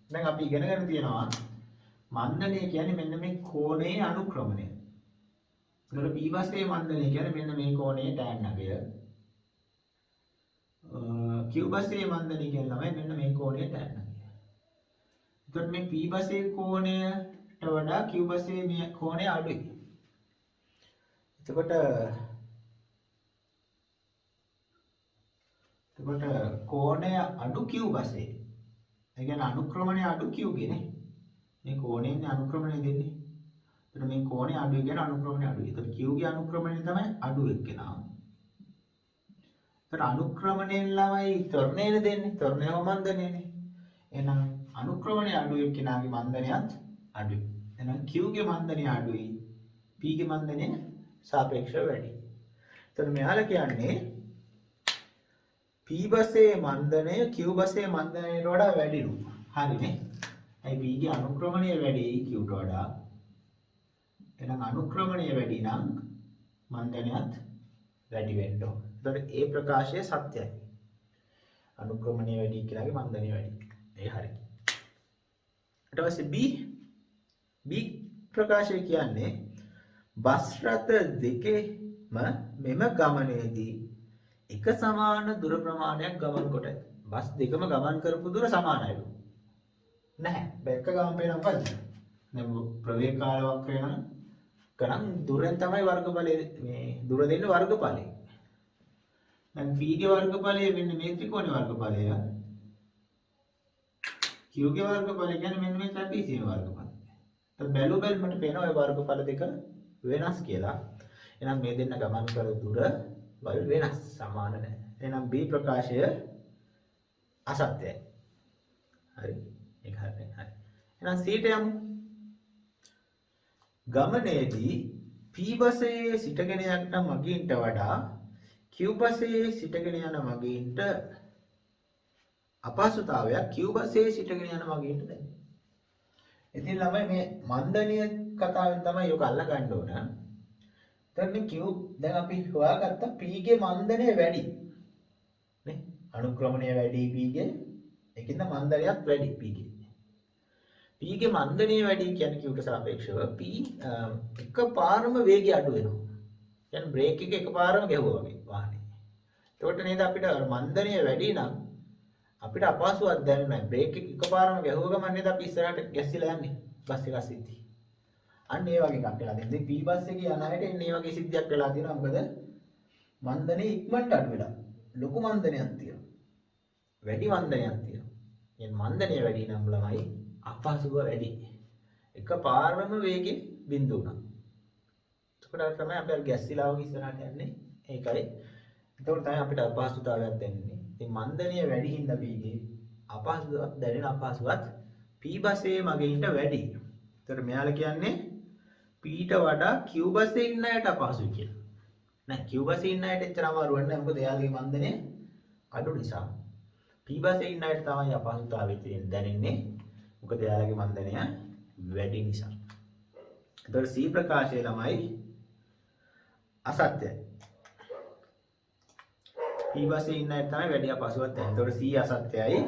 S1: දැන් අපි ඉගෙනගෙන තියෙනවා මන්දනය කියන්නේ මෙන්න මේ කෝණයේ අනුක්‍රමණය. එතකොට P බසයේ මන්දනය කියන්නේ මෙන්න මේ කෝණයේ tan අගය. Q බසයේ මන්දනය කියන්නේ තමයි මෙන්න මේ කෝණයේ tan අගය. එතකොට මේ P බසයේ කෝණයට වඩා Q බසයේ මේ කෝණය අඩුයි. එතකොට කෝණය අඩු Q බසයේ. ඒ කියන්නේ අනුක්‍රමණය අඩු Q ගේ මේ කෝණයෙන් අනුක්‍රමණය දෙන්නේ. එතකොට මේ කෝණය අඩු කියන්නේ අනුක්‍රමණය අඩුයි. එතකොට Q ගේ අනුක්‍රමණය තමයි අඩු එක්කෙනා. එතකොට අනුක්‍රමණයෙන් ළමයි ත්වරණයනේ දෙන්නේ. ත්වරණයම මන්දනයනේ. එහෙනම් අනුක්‍රමණය අඩු එක්කෙනාගේ මන්දනයත් අඩුයි. එහෙනම් Q ගේ මන්දනය අඩුයි. P ගේ මන්දනය සාපේක්ෂව වැඩි. එතකොට මෙයාලා කියන්නේ P බසයේ මන්දනය Q බසයේ මන්දනයට වඩා වැඩිලු. හරිනේ. ඒ P ගේ අනුක්‍රමණය වැඩි Q ට වඩා. එහෙනම් අනුක්‍රමණය වැඩි නම් මන්දනයත් වැඩි වෙන්න ඕන. එතකොට ඒ ප්‍රකාශය සත්‍යයි. අනුක්‍රමණය වැඩි කියලාගේ මන්දනය වැඩි. ඒ හරි. ඊට පස්සේ B ප්‍රකාශය කියන්නේ බස් රථ දෙකේම මෙම ගමනේදී එක සමාන දුර ප්‍රමාණයක් ගමන් කොට ඇත. බස් දෙකම ගමන් කරපු දුර සමානයිලු. නැහැ. බැක්ක ගමන් පේනවා මොකද්ද? දැන් ප්‍රවේග කාල වක්‍රය නම් ගණන් දුරෙන් තමයි වර්ගඵලය මේ දුර දෙන්නේ වර්ගඵලය. දැන් p ගේ වර්ගඵලය මෙන්න මේ ත්‍රිකෝණේ වර්ගඵලය. q ගේ වර්ගඵලය කියන්නේ මෙන්න මේ ත්‍රිපිටකයේ වර්ගඵලය. ඒත් බැලු බැලමට පේනවා ඒ වර්ගඵල දෙක වෙනස් කියලා. එහෙනම් මේ දෙන්න ගමන් කර දුර වල වෙනස් සමාන නැහැ. එහෙනම් B ප්‍රකාශය අසත්‍යයි. හරි. ඒක හරියි. හරි. එහෙනම් C ට යමු. ගමනේදී P බසයේ සිටගෙන යන මගීන්ට වඩා Q බසයේ සිටගෙන යන මගීන්ට අපහසුතාවයක් Q බසයේ සිටගෙන යන මගීන්ට දැනේ. ඉතින් ළමයි මේ මන්දනීය කතාවෙන් තමයි ඔක අල්ල ගන්න ඕන. දැන් මේ Q දැන් අපි හොයාගත්ත P ගේ මන්දනය වැඩි. නේ? අනුක්‍රමණය වැඩි P ගේ. ඒකින්ද මන්දනයත් වැඩි P ගේ. P ගේ මන්දනය වැඩි කියන්නේ Q ට සාපේක්ෂව P එකපාරම වේගය අඩු වෙනවා. කියන්නේ බ්‍රේක් එක එකපාරම ගැහුවා වගේ වාහනේ. එතකොට නේද අපිට මන්දනය වැඩි නම් අපිට අපහසුවක් දැනෙන්නේ නැහැ. බ්‍රේක් එක එකපාරම ගැහුව ගමන් නේද අපි ඉස්සරහට ගැස්සිලා යන්නේ බස් එක අස්සිද්දී. අන්න ඒ වගේ එකක් වෙලා තියෙනවා. P බස් එකේ යන අයට එන්නේ මේ වගේ සිද්ධියක් වෙලා තියෙනවා. මොකද මන්දනේ ඉක්මනට අඩු වෙලා. ලොකු මන්දනයක් තියෙනවා. වැඩි මන්දනයක් තියෙනවා. මේ මන්දනය වැඩි නම් ළමයි අපහසුව වැඩි. එකපාරම වේගෙ බිඳු වුණා. එතකොට තමයි අපි ගැස්සිලා වගේ ඉස්සරහට යන්නේ. ඒකයි. එතකොට තමයි අපිට අපහසුතාවයක් දැනෙන්නේ. ඉතින් මන්දනය වැඩි හින්දා P ගේ අපහසුතාවක් දැනෙන අපහසුවත් P බසයේ මගින්ට වැඩි. එතකොට මෙයාලා කියන්නේ P ට වඩා Q බසයේ ඉන්න අයට අපහසුයි කියලා. නෑ Q බසයේ ඉන්න අයට එච්චර අමාරු වෙන්නේ නැහැ. මොකද එයාලගේ මන්දනය අඩු නිසා. P බසයේ ඉන්න අයට තමයි අපහසුතාවය දැනෙන්නේ. මොකද එයාලගේ මන්දනය වැඩි නිසා. එතකොට C ප්‍රකාශය ළමයි අසත්‍යයි. P බසයේ ඉන්න අයට තමයි වැඩි අපහසුවක් දැනෙන්නේ. එතකොට C අසත්‍යයි.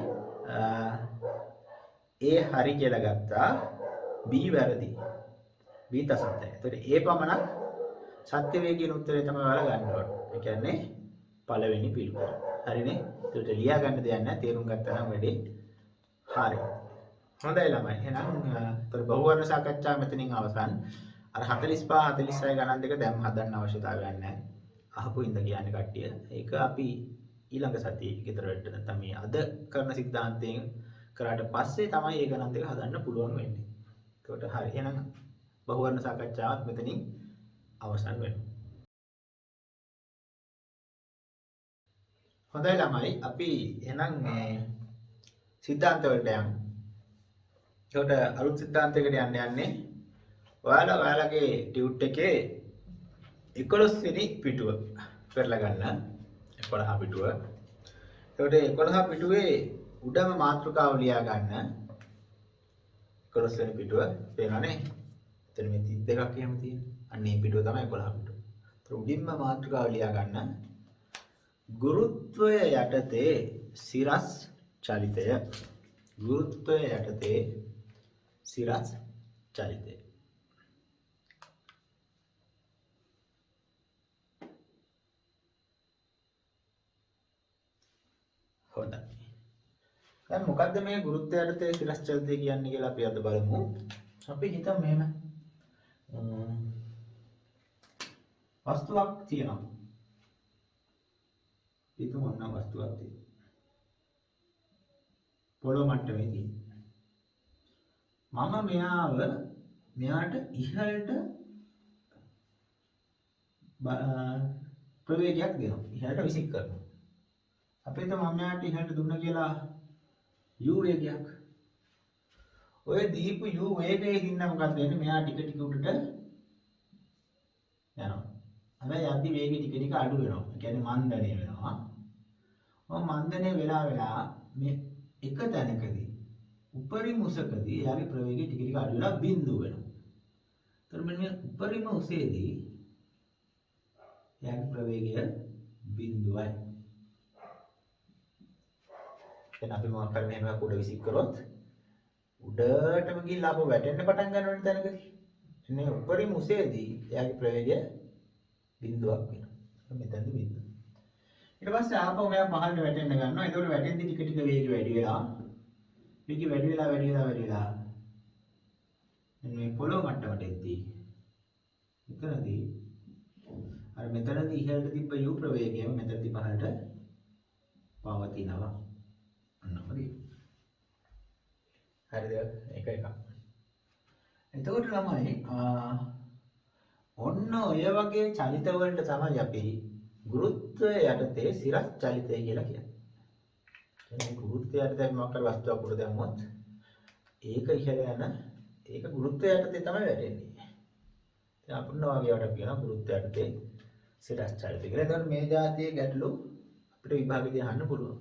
S1: A හරි කියලා ගත්තා. B වැරදි. B අසත්‍යයි. එතකොට A පමණක් සත්‍ය වේ කියන උත්තරය තමයි ඔයාලා ගන්න ඕනේ. ඒ කියන්නේ පළවෙනි පිළිතුර. හරිනේ? ඒකට ලියා ගන්න දෙයක් නැහැ. තේරුම් ගත්තා නම් වැඩි. හරි. හොඳයි ළමයි. එහෙනම් ඒතර බහුවර්ණ සාකච්ඡාව මෙතනින් අවසන්. අර 45 46 ගණන් දෙක දැන් හදන්න අවශ්‍යතාවයක් නැහැ. අහපු ඉඳ කියන්නේ කට්ටිය. ඒක අපි ඊළඟ සතියේ ගෙදර වැඩට නැත්නම් මේ අද කරන සිද්ධාන්තයෙන් කරාට පස්සේ තමයි ඒ ගණන් දෙක හදන්න පුළුවන් වෙන්නේ. ඒකට හරි. එහෙනම් බහුවර්ණ සාකච්ඡාවත් මෙතනින් අවසන් වෙනවා. හොඳයි ළමයි. අපි එහෙනම් මේ සිද්ධාන්ත වලට යමු. ඒකට අලුත් සිද්ධාන්තයකට යන්නේ ඔයාලගේ ටියුට් එකේ 11 වෙනි පිටුව පෙරලා ගන්න. 11 පිටුව. එතකොට 11 පිටුවේ උඩම මාතෘකාව ලියා ගන්න. 11 වෙනි පිටුව පේනවනේ. එතන මේ 32ක් එහෙම තියෙනවා. අන්න මේ පිටුව තමයි 11 පිටුව. ඒතර උඩින්ම මාතෘකාව ලියා ගන්න. ගුරුත්වය යටතේ සිරස් චලිතය. ගුරුත්වය යටතේ සිරස් චලිතය. හොඳයි. දැන් මොකද්ද මේ ගුරුත්වය යටතේ සිරස් චලිතය කියන්නේ කියලා අපි අද බලමු. අපි හිතමු මෙහෙම. වස්තුවක් තියෙනවා. හිතමු ඔන්න වස්තුවක් තියෙනවා. පොළොව මට්ටමේ තියෙනවා. මම මෙයාට ඉහළට ප්‍රවේගයක් දෙනවා. ඉහළට විසික් කරනවා. අපි හිතමු මම මෙයාට ඉහළට දුන්න කියලා u වේගයක්. ඔය දීපු u වේගයේ ඉන්න මොකක්ද වෙන්නේ? මෙයා ටික ටික උඩට යනවා. හැබැයි යද්දි වේගය ටික ටික අඩු වෙනවා. ඒ කියන්නේ මන්දණය වෙනවා. මන්දණය වෙලා මේ එක තැනකදී උපරිම උසකදී එයාගේ ප්‍රවේගය ටික ටික අඩු වෙලා බිඳුව වෙනවා. ඒතර මෙන්න මේ උපරිම උසේදී එයාගේ ප්‍රවේගය බිඳුවයි. දැන් අපි මොකක් කරන්නේ මේක උඩ විසික් කරොත් උඩටම ගිහිල්ලා අපෝ වැටෙන්න පටන් ගන්නවනේ තැනකදී. එන්නේ උපරිම උසේදී එයාගේ ප්‍රවේගය බිඳුවක් වෙනවා. මෙතනදී බිඳුව. ඊට පස්සේ ආපහු මෙයා පහළට වැටෙන්න ගන්නවා. ඒකෝට වැටෙද්දි ටික ටික වේගය වැඩි වෙලා වැඩි වෙලා මේ පොළොව මට්ටමට එද්දී මෙතනදී අර මෙතනදී ඉහළට තිබ්බ u ප්‍රවේගයම මෙතනදී පහළට පවතිනවා. අන්නමදී. හරිද? එක. එතකොට තමයි ඔන්න ඔය වගේ චලිත වලට තමයි අපි ගුරුත්වය යටතේ සිරස් චලිතය කියලා කියන්නේ. කියන්නේ ගුරුත්වය යටතේ මොකක් හරි වස්තුවක් උඩ දැම්මොත් ඒක ඉහළ යන ඒක ගුරුත්වය යටතේ තමයි වැටෙන්නේ. දැන් අපුන්න වගේ වට කියනවා ගුරුත්වය යටතේ සිරස් චලිතය කියලා. එතකොට මේ જાතියේ ගැටලු අපිට විභාගෙදී අහන්න පුළුවන්.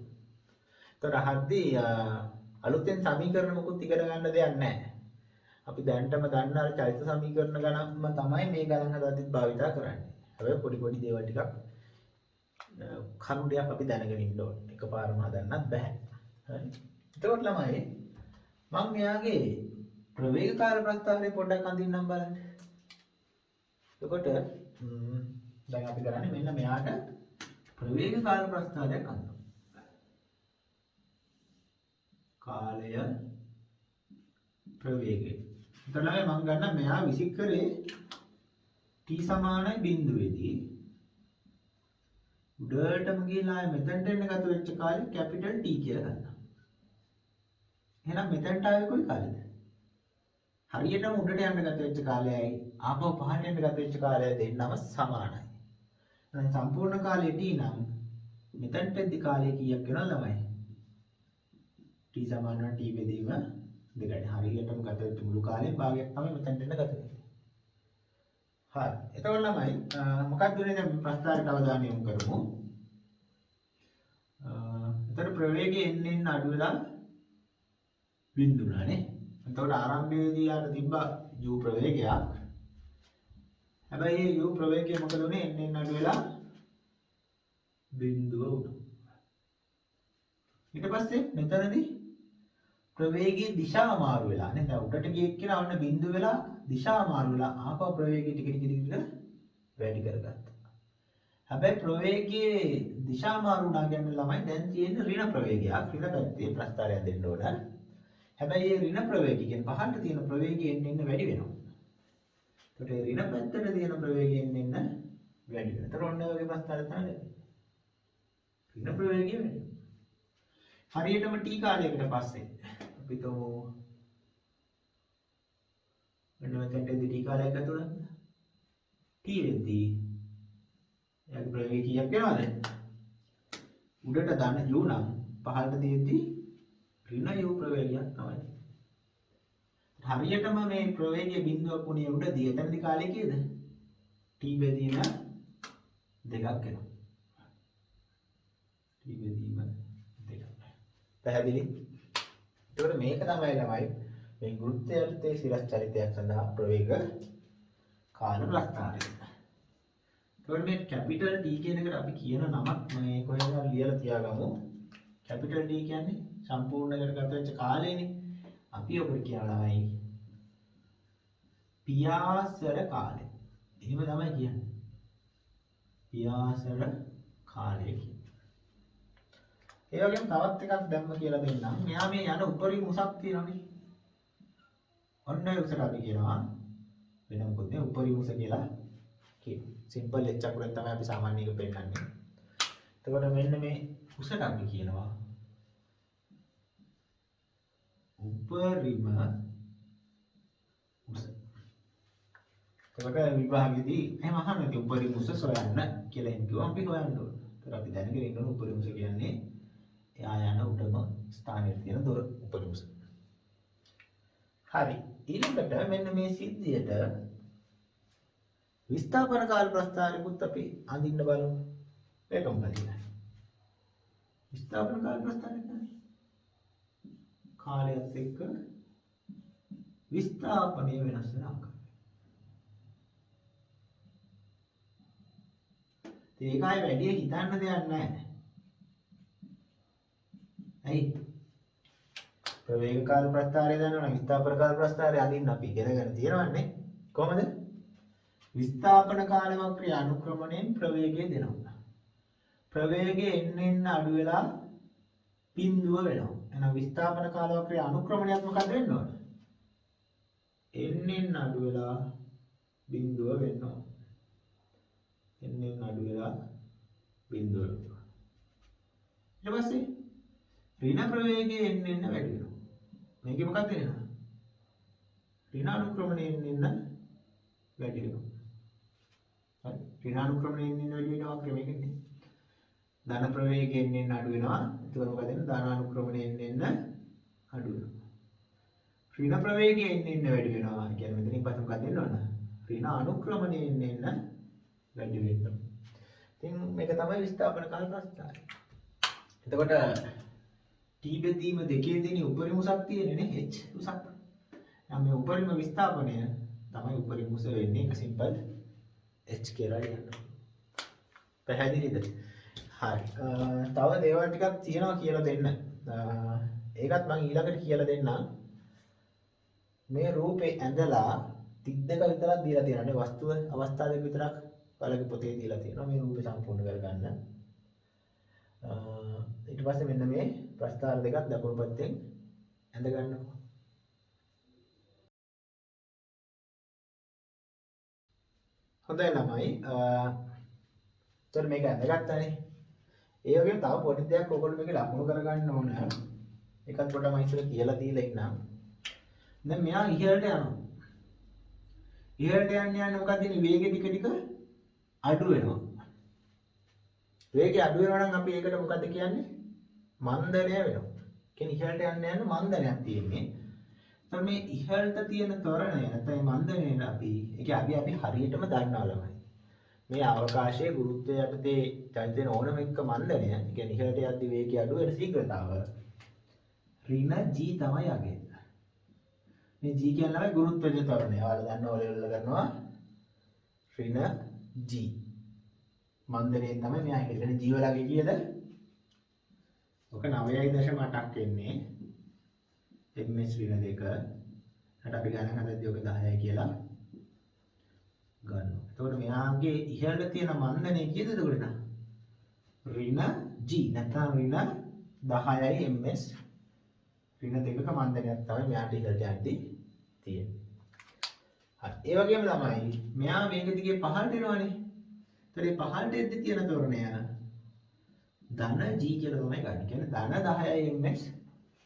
S1: එතකොට අහද්දී අලුතෙන් සමීකරණ මොකුත් ඉගෙන ගන්න දෙයක් නැහැ. අපි දැනටම දන්න අර චලිත සමීකරණ ගණන්ම තමයි මේ ගණන් හදද්දිත් භාවිතා කරන්නේ. හැබැයි පොඩි දේවල් ටිකක් කරුණු අපි දැනගෙන ඉන්න ඕනේ. එකපාරම හදන්නත් බෑ. හරි. එතකොට ළමයි මම මෙයාගේ ප්‍රවේග කාල ප්‍රස්තාවය පොඩ්ඩක් අඳින්නම් බලන්න. එතකොට දැන් අපි කරන්නේ මෙන්න මෙයාට ප්‍රවේග කාල ප්‍රස්තාවයක් අඳිනවා. කාලය ප්‍රවේගය. එතකොට මම ගන්න මෙයා විසික් කරේ t සමානයි බිඳුවේදී උඩටම ගිහලා මෙතනට එන්න ගත වෙච්ච කාලය කැපිටල් T කියලා ගන්නවා. එහෙනම් මෙතනට ආවේ කොයි කාලෙද? හරියටම උඩට යන්න ගත වෙච්ච කාලයයි ආපහු පහළට යන්න ගත වෙච්ච කාලයයි දෙන්නම සමානයි. එහෙනම් සම්පූර්ණ කාලය T නම් මෙතනට එද්දි කාලය කීයක් වෙනවද ළමයි? T සමාන වෙන T බෙදීම දෙකයි. හරියටම ගත වෙච්ච මුළු කාලයෙන් භාගයක් තමයි මෙතනට එන්න ගත වෙන්නේ. හරි. එතකොට ළමයි මොකක්ද වෙන්නේ දැන් ප්‍රස්තාරයට අවධානය යොමු කරමු. එතකොට ප්‍රවේගය එන්න අඩු වෙලා බිඳුණානේ. එතකොට ආරම්භයේදී ආර තිබ්බා u ප්‍රවේගයක්. හැබැයි මේ u ප්‍රවේගය මොකද උනේ එන්න අඩු වෙලා බිඳුව වුණා. ඊට පස්සේ මෙතනදී ප්‍රවේගයේ දිශාව මාරු වෙලා නේ. දැන් උඩට ගියෙක් කියලා ඔන්න බිඳුව වෙලා දිශාව මාරු වෙලා ආපහු ප්‍රවේගය ටික වැඩි කරගත්තා. හැබැයි ප්‍රවේගයේ දිශා මාරු වුණා කියන්නේ ළමයි දැන් තියෙන ඍණ ප්‍රවේගයක්. ඍණ පැත්තේ ප්‍රස්ථාරයක් දෙන්න ඕන. හැබැයි මේ ඍණ ප්‍රවේගය කියන්නේ පහළට තියෙන ප්‍රවේගය එන්න වැඩි වෙනවා. ඒකට ඍණ පැත්තට තියෙන ප්‍රවේගය එන්න වැඩි වෙනවා. ඒතර ඔන්න ඔය වගේ ප්‍රස්ථාරයක් තමයි ලැබෙන්නේ. ඍණ ප්‍රවේගය වැඩි වෙනවා. හරියටම t කාලයකට පස්සේ අපි તો මෙන්න මෙතනදී t කාලයක් ගත වුණා. t වෙද්දී එයාගේ ප්‍රවේගය කීයක් වෙනවද? උඩට දාන u නම් පහළට තියෙද්දී ඍණ u ප්‍රවේගයක් තමයි. හරියටම මේ ප්‍රවේගයේ බිඳුවක් උනේ උඩදී එතනදී කාලය කීයද? t බෙදීම දෙකක් එනවා. t බෙදීම 2. පැහැදිලි? එතකොට මේක තමයි ළමයි මේ ගුරුත්වය යටතේ සිරස් චලිතයක් සඳහා ප්‍රවේග කාල ප්‍රස්ථාරය. එතකොට මේ කැපිටල් T කියන එකට අපි කියන නමක් මේ කොහෙද ලියලා තියාගමු. කැපිටල් T කියන්නේ සම්පූර්ණ කරගත වෙච්ච කාලයනේ. අපි ඔබට කියන ළමයි පියාසර කාලය. එහෙම තමයි කියන්නේ. පියාසර කාලය කියන්නේ. ඒ වගේම තවත් එකක් දැම්ම කියලා දෙන්නම්. මෙයා මේ යන උපරිම උසක් තියෙනවනේ. ඔන්න ඒ උසට අපි කියනවා වෙන මොකද මේ උපරිම උස කියලා කියනවා. සිම්පල් h අකුරෙන් තමයි අපි සාමාන්‍ය එක පෙන්නන්නේ. එතකොට මෙන්න මේ උසට අපි කියනවා උපරිම උස. එතකොට විභාගෙදී එහෙම අහන්නේ උපරිම උස සොයන්න කියලා හිතුවා අපි හොයන්න ඕන. ඒතර අපි දැනගෙන ඉන්න ඕන උපරිම උස කියන්නේ එයා යන උඩම ස්ථානයේ තියෙන දොර උපරිම උස. හරි. ඊළඟට මෙන්න මේ සිද්ධියට විස්ථාපන කාල ප්‍රස්ථාරයකුත් අපි අඳින්න බලමු. ඒකම බලන්න. විස්ථාපන කාල ප්‍රස්ථාරය කියන්නේ කාලයත් එක්ක විස්ථාපනය වෙනස් වෙන ආකාරය. ඒකයි වැඩි හිතන්න දෙයක් නැහැ. ඇයි? ප්‍රවේග කාල ප්‍රස්ථාරය දන්නවනම් විස්ථාපන කාල ප්‍රස්ථාරය අඳින්න අපි ඉගෙනගෙන තියෙනවන්නේ. කොහමද? විස්ථාපන කාල වක්‍රය අනුක්‍රමණයෙන් ප්‍රවේගය දෙනවා. ප්‍රවේගය එන්න අඩු වෙලා බිඳුව වෙනවා. එහෙනම් විස්ථාපන කාල වක්‍රය අනුක්‍රමණයත් මොකද වෙන්න ඕන? එන්න අඩු වෙලා බිඳුව වෙනවා. එන්න අඩු වෙලා බිඳුව වෙනවා. ඊට පස්සේ ඍණ ප්‍රවේගය එන්න වැඩි වෙනවා. මේකේ මොකක්ද වෙනවා? ඍණ අනුක්‍රමණයෙන් එන්න වැඩි වෙනවා. හරි. ඍණ අනුක්‍රමණයෙන් එන්න වැඩි වෙනවා ක්‍රමයකින්. ධන ප්‍රවේගයෙන් එන්න අඩු වෙනවා. එතකොට මොකද වෙන්නේ? ධන අනුක්‍රමණයෙන් එන්න අඩු වෙනවා. ඍණ ප්‍රවේගයෙන් එන්න වැඩි වෙනවා. කියන්නේ මෙතනින් පස්සේ මොකද වෙන්න ඕන? ඍණ අනුක්‍රමණයෙන් එන්න වැඩි වෙනවා. ඉතින් මේක තමයි විස්ථාපන කාල ප්‍රස්ථාරය. එතකොට T බෙදීම දෙකේ තියෙන උපරිම උසක් තියෙන්නේ h උසක්. දැන් මේ උපරිම විස්ථාපනය තමයි උපරිම උස වෙන්නේ. ඒක සිම්පල් h කියලා ලියන්න. පැහැදිලිද? හරි. තව දේවල් ටිකක් තියෙනවා කියලා දෙන්න. ඒකත් මම ඊළඟට කියලා දෙන්නම්. මේ රූපේ ඇඳලා 32ක විතරක් දීලා තියෙනවා. වස්තුව අවස්ථා දෙක විතරක් ඔයාලගේ පොතේ දීලා තියෙනවා. මේ රූපේ සම්පූර්ණ කරගන්න. ඊට පස්සේ මෙන්න මේ ප්‍රස්ථාර දෙකක් දකුණු පැත්තෙන් ඇඳ ගන්නකො. හොඳයි ළමයි. මේක ඇඳගත්තානේ. ඒ වගේම තව පොඩි දෙයක් ඔයගොල්ලෝ මේක ලකුණු කරගන්න ඕන. ඒකත් පොඩ්ඩක් මම ඉස්සෙල්ලා කියලා දීලා ඉන්නම්. දැන් මෙයා ඉහළට යනවා. ඉහළට යන්නේ මොකක්ද ඉන්නේ? වේගෙ ටික ටික අඩු වෙනවා. වේගය අඩු වෙනවා නම් අපි ඒකට මොකද්ද කියන්නේ? මන්දනය වෙනවා. කියන්නේ ඉහළට යන්න මන්දනයක් තියෙන්නේ. එතකොට මේ ඉහළට තියෙන ත්වරණය නැත්නම් මන්දනය අපි හරියටම දන්නවා ළමයි. මේ අවකාශයේ ගුරුත්වය යටතේ චලිත වෙන ඕනම එක මන්දනය, කියන්නේ ඉහළට යද්දි වේගය අඩු වෙන ශීඝ්‍රතාව ඍණ g තමයි යගේ. මේ g කියන්නේ ගුරුත්වජ ත්වරණය. ඔයාලා දන්නවා ඔලෙවල් කරනවා ඍණ g. මන්දනයෙන් තමයි මෙයා ඉන්නේ. g වලගේ කීයද? ඔක 9.8ක් එන්නේ. ms ඍණ 2. ඊට අපි ගණන් හදද්දී ඔක 10යි කියලා ගන්නවා. එතකොට මෙයාගේ ඉහළට තියෙන මන්දනය කීයද එතකොට නා? ඍණ g නැත්නම් ඍණ 10යි ms ඍණ 2ක මන්දනයක් තමයි මෙයාට ඉහළට යද්දී තියෙන්නේ. හරි. ඒ වගේම තමයි මෙයා මේක දිගේ පහළට එනවනේ. එතකොට මේ පහළට එද්දි තියෙන ත්වරණය ධන g කියලා තමයි ගන්න. කියන්නේ ධන 10යි ms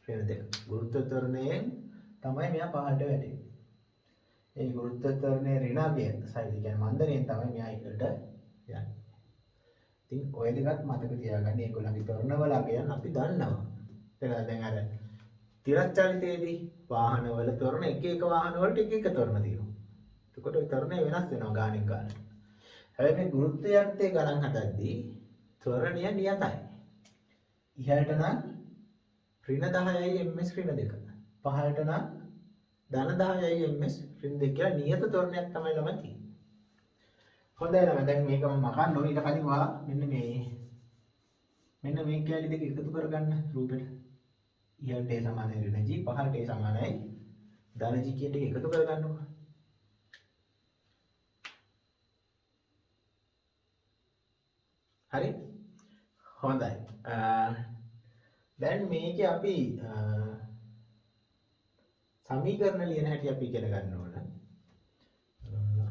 S1: ඍණ 2. ගුරුත්ව ත්වරණයෙන් තමයි මෙයා පහළට වැටෙන්නේ. ඒ ගුරුත්ව ත්වරණයේ ඍණාභය සයිඩ් කියන්නේ මන්දනයෙන් තමයි මෙයා ඉහළට යන්නේ. ඉතින් ඔය දෙකත් මතක තියාගන්න. ඒගොල්ලන්ගේ ත්වරණවල අගයන් අපි දන්නවා. දැන් අර තිරස්චලිතයේදී වාහනවල ත්වරණ එක එක වාහන වලට එක එක ත්වරණ තියෙනවා. එතකොට ওই ත්වරණය වෙනස් වෙනවා ගානෙන් ගානට. හැබැයි මේ ගුරුත්වයන්තේ ගණන් හදද්දී ත්වරණය නියතයි. ඉහළට නම් ඍණ 10යි ms ඍණ 2. පහළට නම් ධන 10යි ms ඍණ 2 කියලා නියත ත්වරණයක් තමයි ළමයි තියෙන්නේ. හොඳයි ළමයි දැන් මේක මම මකන්න ඕනේ ඊට කලින් වා මෙන්න මේ කැලි දෙක එකතු කරගන්න රූපෙට. ඉහළට ඒ සමානයි ඍණ g පහළට ඒ සමානයි ධන g කියන ටික එකතු කරගන්නකො. හරි හොඳයි. දැන් මේකේ අපි සමීකරණ ලියන හැටි අපි ඉගෙන ගන්න ඕන.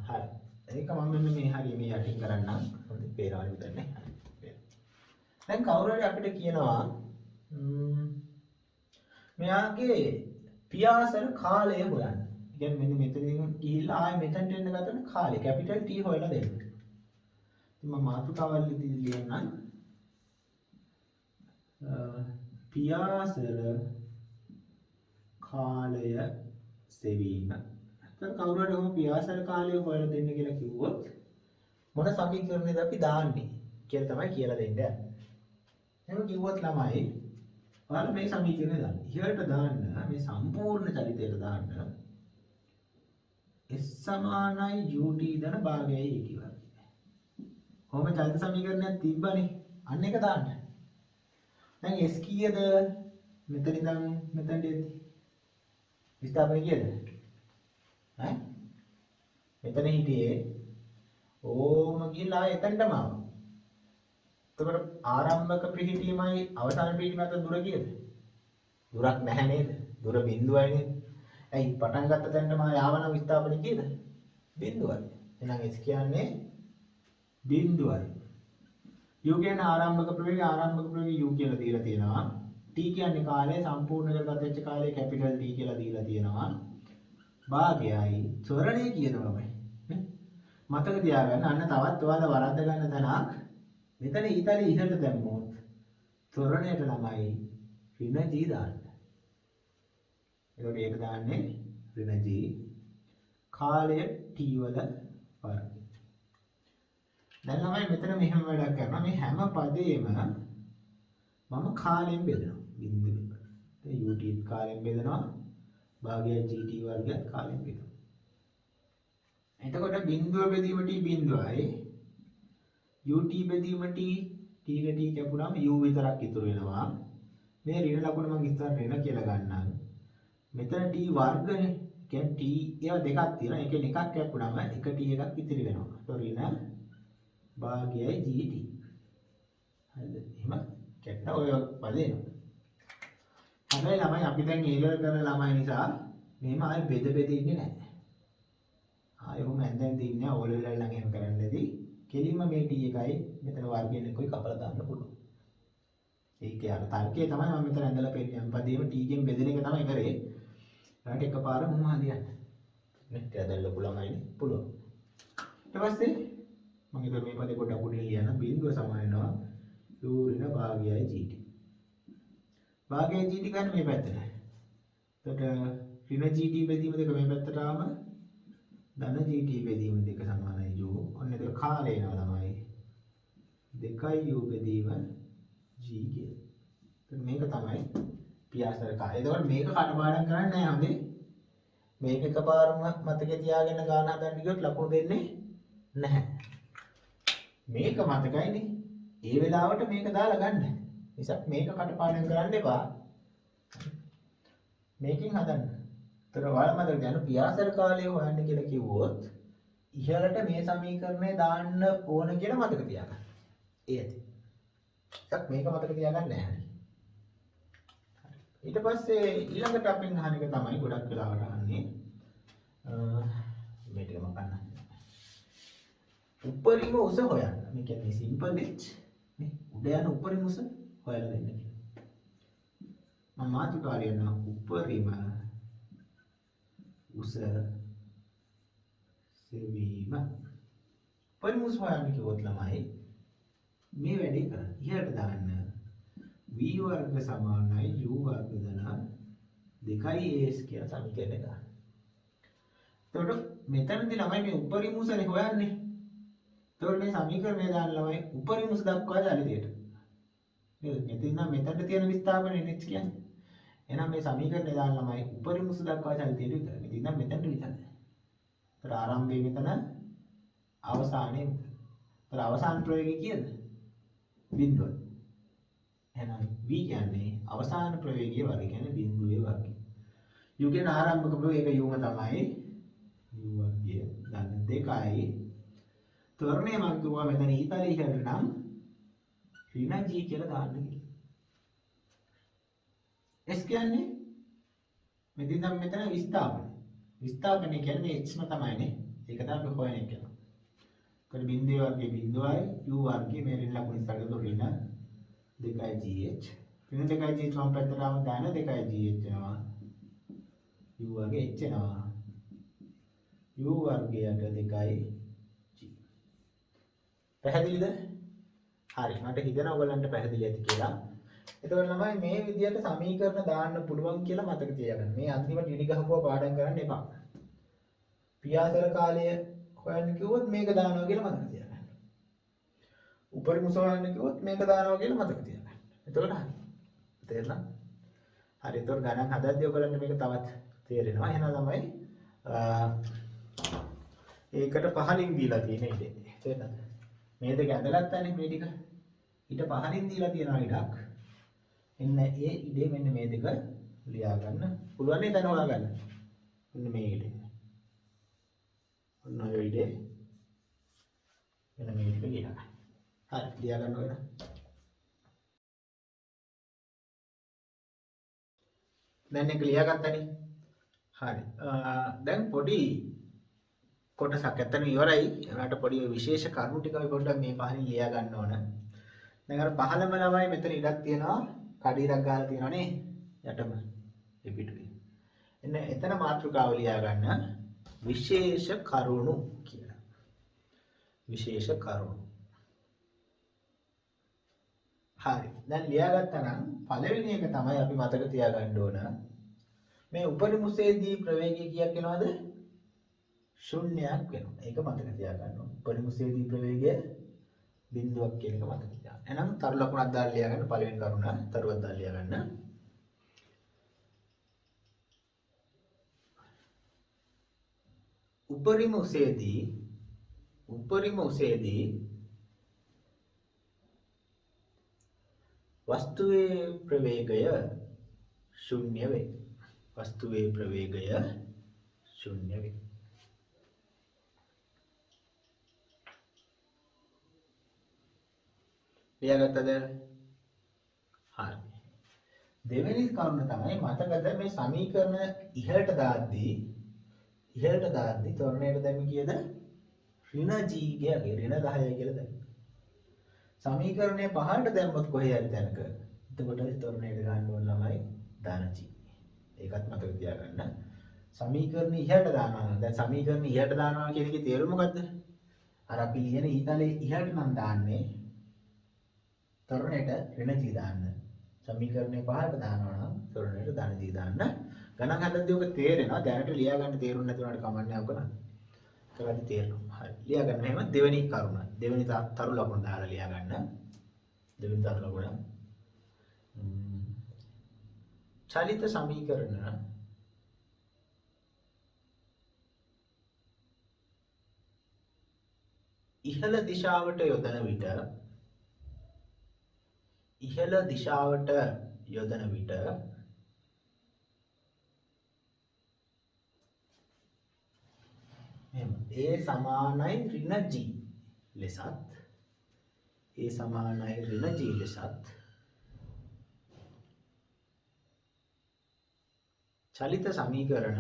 S1: හරි. ඒක මම මෙන්න මේ හරිය මේ යටින් කරන්නම්. හොඳයි පේනවා විතරනේ. හරි. දැන් කවුරු හරි අපිට කියනවා මෙයාගේ පියාසර කාලය හොයන්න. කියන්නේ මෙන්න මෙතනින් ගිහිල්ලා ආයෙ මෙතනට එන්න ගතන කාලය කැපිටල් T හොයලා දෙන්න. ඉතින් මම මාතෘකාවල් ලියන්නම්. පියාසර කාලය සෙවීම. දැන් කවුරු හරි ඔහොම පියාසර කාලය හොයලා දෙන්න කියලා කිව්වොත් මොන සමීකරණයද අපි දාන්නේ කියලා තමයි කියලා දෙන්නේ. එහෙනම් කිව්වොත් ළමයි ඔයාලා මේ සමීකරණය දාන්න. ඉහළට දාන්න මේ සම්පූර්ණ චලිතයට දාන්න s සමානයි ut ධන භාගයයි at වර්ගය. කොහොම චලිත සමීකරණයක් තිබ්බනේ. අන්න එක දාන්න. දැන් s කීයද? මෙතන ඉඳන් මෙතනට එද්දි. විස්ථාපනය කීයද? ඈ? මෙතන හිටියේ ඕම ගිහලා එතනටම ආවා. එතකොට ආරම්භක පිහිටීමයි අවසාන පිහිටීම අතර දුර කීයද? දුරක් නැහැ නේද? දුර බිඳුවයි නේද? ඇයි පටන් ගත්ත තැනටම ආවන විස්ථාපනය කීයද? බිඳුවයි. එහෙනම් s කියන්නේ බිඳුවයි. u කියන්නේ ආරම්භක ප්‍රවේගය u කියලා දීලා තියෙනවා. t කියන්නේ කාලය සම්පූර්ණ කරගත වෙච්ච කාලය කැපිටල් T කියලා දීලා තියෙනවා. භාගයයි ත්වරණය කියන ළමයි. මතක තියාගන්න අන්න තවත් ඔයාලා වරද්ද ගන්න තැනක් මෙතන ඊතලෙ ඉහළට දැම්මොත් ත්වරණයට ළමයි ඍණ g දාන්න. ඒකට ඒක දාන්නේ ඍණ g කාලය t වල වර්ගය. දැන් ළමයි මෙතන මෙහෙම වැඩක් කරනවා. මේ හැම පදේම මම කාලයෙන් බෙදනවා. බිඳුව. ඒ ut කාලයෙන් බෙදනවා. භාගයයි gt වර්ගයත් කාලයෙන් බෙදනවා. එතකොට බිඳුව බෙදීම t බිඳුවයි ut බෙදීම t t ට t කැපුණාම u විතරක් ඉතුරු වෙනවා. මේ ඍණ ලකුණ මම ඉස්සර ඍණ කියලා ගන්නම්. මෙතන t වර්ගනේ. කියන්නේ t ඒවා දෙකක් තියෙනවා. ඒකෙන් එකක් කැපුණාම එක t එකක් ඉතිරි වෙනවා. તો ඍණ භාගයයි gt. හරිද? එහෙම කැට්ට ඔය පදේනවා. හැබැයි ළමයි අපි දැන් ඊළඟ කරන ළමයි නිසා මෙහෙම ආයෙ බෙද ඉන්නේ නැහැ. ආයෙ ඔහොම ඇඳන් දින්නේ ඕල වෙලා ළඟ එහෙම කරන්නේදී කෙලින්ම මේ t එකයි මෙතන වර්ගයෙන් එකයි කපලා දාන්න පුළුවන්. ඒකේ අර තර්කය තමයි මම මෙතන ඇඳලා පෙන්නන්නේ. පදේම t ගෙන් බෙදෙන එක තමයි කරේ. ඊට එකපාර මොහොම හදියන්නේ. මෙත් ඇදලා පුළුවන්යිනේ පුළුවන්. ඊට පස්සේ මම ඉතින් මේ පදේ පොඩ්ඩක් උඩින් ලියන්න. බිඳුව සමාන වෙනවා u ඍණ භාගයයි gt. භාගයයි gt ගන්න මේ පැත්තට. එතකොට ඍණ gt බෙදීම දෙක මේ පැත්තට ආවම ධන gt බෙදීම දෙක සමානයි u. ඔන්න ඒක කාලය එනවා ළමයි. 2යි u බෙදීම g කියලා. එතකොට මේක තමයි පියාසර කාලය. එතකොට මේක කටපාඩම් කරන්නේ නැහැ හොඳේ. මේක එකපාරම මතකේ තියාගෙන ගාන හදන්න ගියොත් ලකුණු දෙන්නේ නැහැ. මේක මතකයිනේ. ඒ වෙලාවට මේක දාලා ගන්න. නිසා මේක කටපාඩම් කරන්න එපා. මේකෙන් හදන්න. ඒතර ඔයාලා මතක ගන්න පියාසර කාලය හොයන්න කියලා කිව්වොත් ඉහළට මේ සමීකරණය දාන්න ඕන කියලා මතක තියාගන්න. ඒ ඇති. ඒත් මේක මතක තියාගන්න නැහැ. ඊට පස්සේ ඊළඟට අපෙන් අහන එක තමයි ගොඩක් වෙලාවට අහන්නේ මේ ටික මම ගන්න. උපරිම උස හොයන්න. මේ කියන්නේ සිම්පල් h නේ. උඩ යන උපරිම උස හොයලා දෙන්න කියලා. මම මාතෘකාව ලියනවා උපරිම උස සෙවීම. උපරිම උස හොයන්න කිව්වොත් ළමයි මේ වැඩේ කරන්න. ඉහළට දාන්න v වර්ග සමානයි u වර්ග ධන 2as කියලා සමීකරණය දාන්න. එතකොට මෙතනදී ළමයි මේ උපරිම උසනේ හොයන්නේ. તો එතකොට මේ සමීකරණය දාන්න ළමයි උපරිම උස දක්වා චලිතයට. නේද? මෙතන නම් මෙතනට තියෙන විස්ථාපනය නෙච් කියන්නේ. එහෙනම් මේ සමීකරණය දාන්න ළමයි උපරිම උස දක්වා චලිතයට විතරයි. මෙතන නම් මෙතනට විතරයි. ඒතර ආරම්භයේ මෙතන අවසානයේ මෙතන. ඒතර අවසාන ප්‍රවේගය කීයද? බිඳුව. එහෙනම් v කියන්නේ අවසාන ප්‍රවේගයේ වර්ගය කියන්නේ බිඳුවේ වර්ගය. u කියන ආරම්භක ප්‍රවේගය u ම තමයි u වර්ගය ධන 2යි. ත්වරණය මම කිව්වා මෙතන ඊතලයේ ඉහළට නම් ඍණ g කියලා දාන්න කියලා. s කියන්නේ මෙතන නම් මෙතන විස්ථාපනය. විස්ථාපනය කියන්නේ x ම තමයිනේ. ඒක තමයි හොයන්නේ කියලා. ඒකට බිඳුවේ වර්ගයේ බිඳුවයි u වර්ගයේ මේ ඍණ ලකුණු ඉස්සරහට ඍණ 2gh. ඍණ 2gh වම් පැත්තට ආවම ධන 2gh වෙනවා. u වර්ගය h වෙනවා. u වර්ගයට 2g. පැහැදිලිද? හරි. මට හිතෙනවා ඔයගලන්ට පැහැදිලි ඇති කියලා. එතකොට ළමයි මේ විදිහට සමීකරණ දාන්න පුළුවන් කියලා මතක තියාගන්න. මේ අන්තිමට ඉඩි ගහපුවා පාඩම් කරන්න එපා. පියාසර කාලය හොයන්න කිව්වොත් මේක දානවා කියලා මතක තියාගන්න. උපරිම උස හොයන්න කිව්වොත් මේක දානවා කියලා මතක තියාගන්න. එතකොට හරි. තේරුණා? හරි. එතකොට ගණන් හදද්දී ඔයගලන්ට මේක තවත් තේරෙනවා. එහෙනම් ළමයි ඒකට පහලින් දීලා තියෙන ඉඩේ. තේරුණාද? මේ දෙක ඇඳගත්තානේ මේ ටික. ඊට පහලින් දීලා තියෙනවා ඉඩක්. එන්න ඒ ඉඩේ මෙන්න මේ දෙක ලියා ගන්න. පුළුවන් නේ දැන් හොයාගන්න. මෙන්න මේ ඉඩේ. ඔන්න ඔය ඉඩේ. මෙන්න මේ ටික ලියා ගන්න. හරි ලියා ගන්න ඕන. දැන් එක ලියා ගත්තනේ. හරි. දැන් පොඩි කොටසක් ඇත්තටම ඉවරයි. ඒකට පොඩි විශේෂ කරුණු ටික අපි පොඩ්ඩක් මේ පහලින් ලියා ගන්න ඕන. දැන් අර පහළම ළමයි මෙතන ඉඩක් තියෙනවා. කඩිරක් ගහලා තියෙනවා නේ. යටම ඒ පිටුවේ. එන්න එතන මාතෘකාව ලියා ගන්න. විශේෂ කරුණු කියලා. විශේෂ කරුණු. හරි. දැන් ලියා ගත්තා නම් පළවෙනි එක තමයි අපි මතක තියාගන්න ඕන. මේ උපරිමසේදී ප්‍රවේගය කීයක් වෙනවද? ශුන්‍යයක් වෙනවා. ඒක මතක තියාගන්න ඕන. උපරිමසේදී ප්‍රවේගය බිඳුවක් කියන එක මතක තියාගන්න. එහෙනම් තරු ලකුණක් දාලා ලියා ගන්න පළවෙනි කරුණ තරුවක් දාලා ලියා ගන්න. උපරිම උසේදී වස්තුවේ ප්‍රවේගය ශුන්‍ය වේ. වස්තුවේ ප්‍රවේගය ශුන්‍ය වේ. ලියාගත්තද? හරි. දෙවෙනි කරුණ තමයි මතකද මේ සමීකරණ ඉහළට දාද්දී ත්වරණයට දැම්මේ කීයද? ඍණ g ගේ ඍණ 10යි කියලා දැම්මා. සමීකරණය පහළට දැම්මොත් කොහේ හරි තැනක එතකොට ත්වරණයට ගන්න ඕන ළමයි ධන g. ඒකත් මතක තියාගන්න. සමීකරණ ඉහළට දානවා. දැන් සමීකරණ ඉහළට දානවා කියන එකේ තේරුම මොකද්ද? අර අපි ලියන ඊතලේ ඉහළට නම් දාන්නේ ත්වරණයට ඍණ g දාන්න. සමීකරණය පහළට දානවා නම් ත්වරණයට ධන g දාන්න. ගණන් හදද්දී ඔක තේරෙනවා. දැනට ලියා ගන්න තේරුම් නැතුණාට කමක් නැහැ ඔක නම්. ඒකත් තේරෙනවා. හරි. ලියා ගන්න එහෙම දෙවෙනි කරුණ. දෙවෙනි තරු ලකුණ දාලා ලියා ගන්න. දෙවෙනි තරු ලකුණ. චලිත සමීකරණ ඉහළ දිශාවට යොදන විට A සමානයි ඍණ g ලෙසත් චලිත සමීකරණ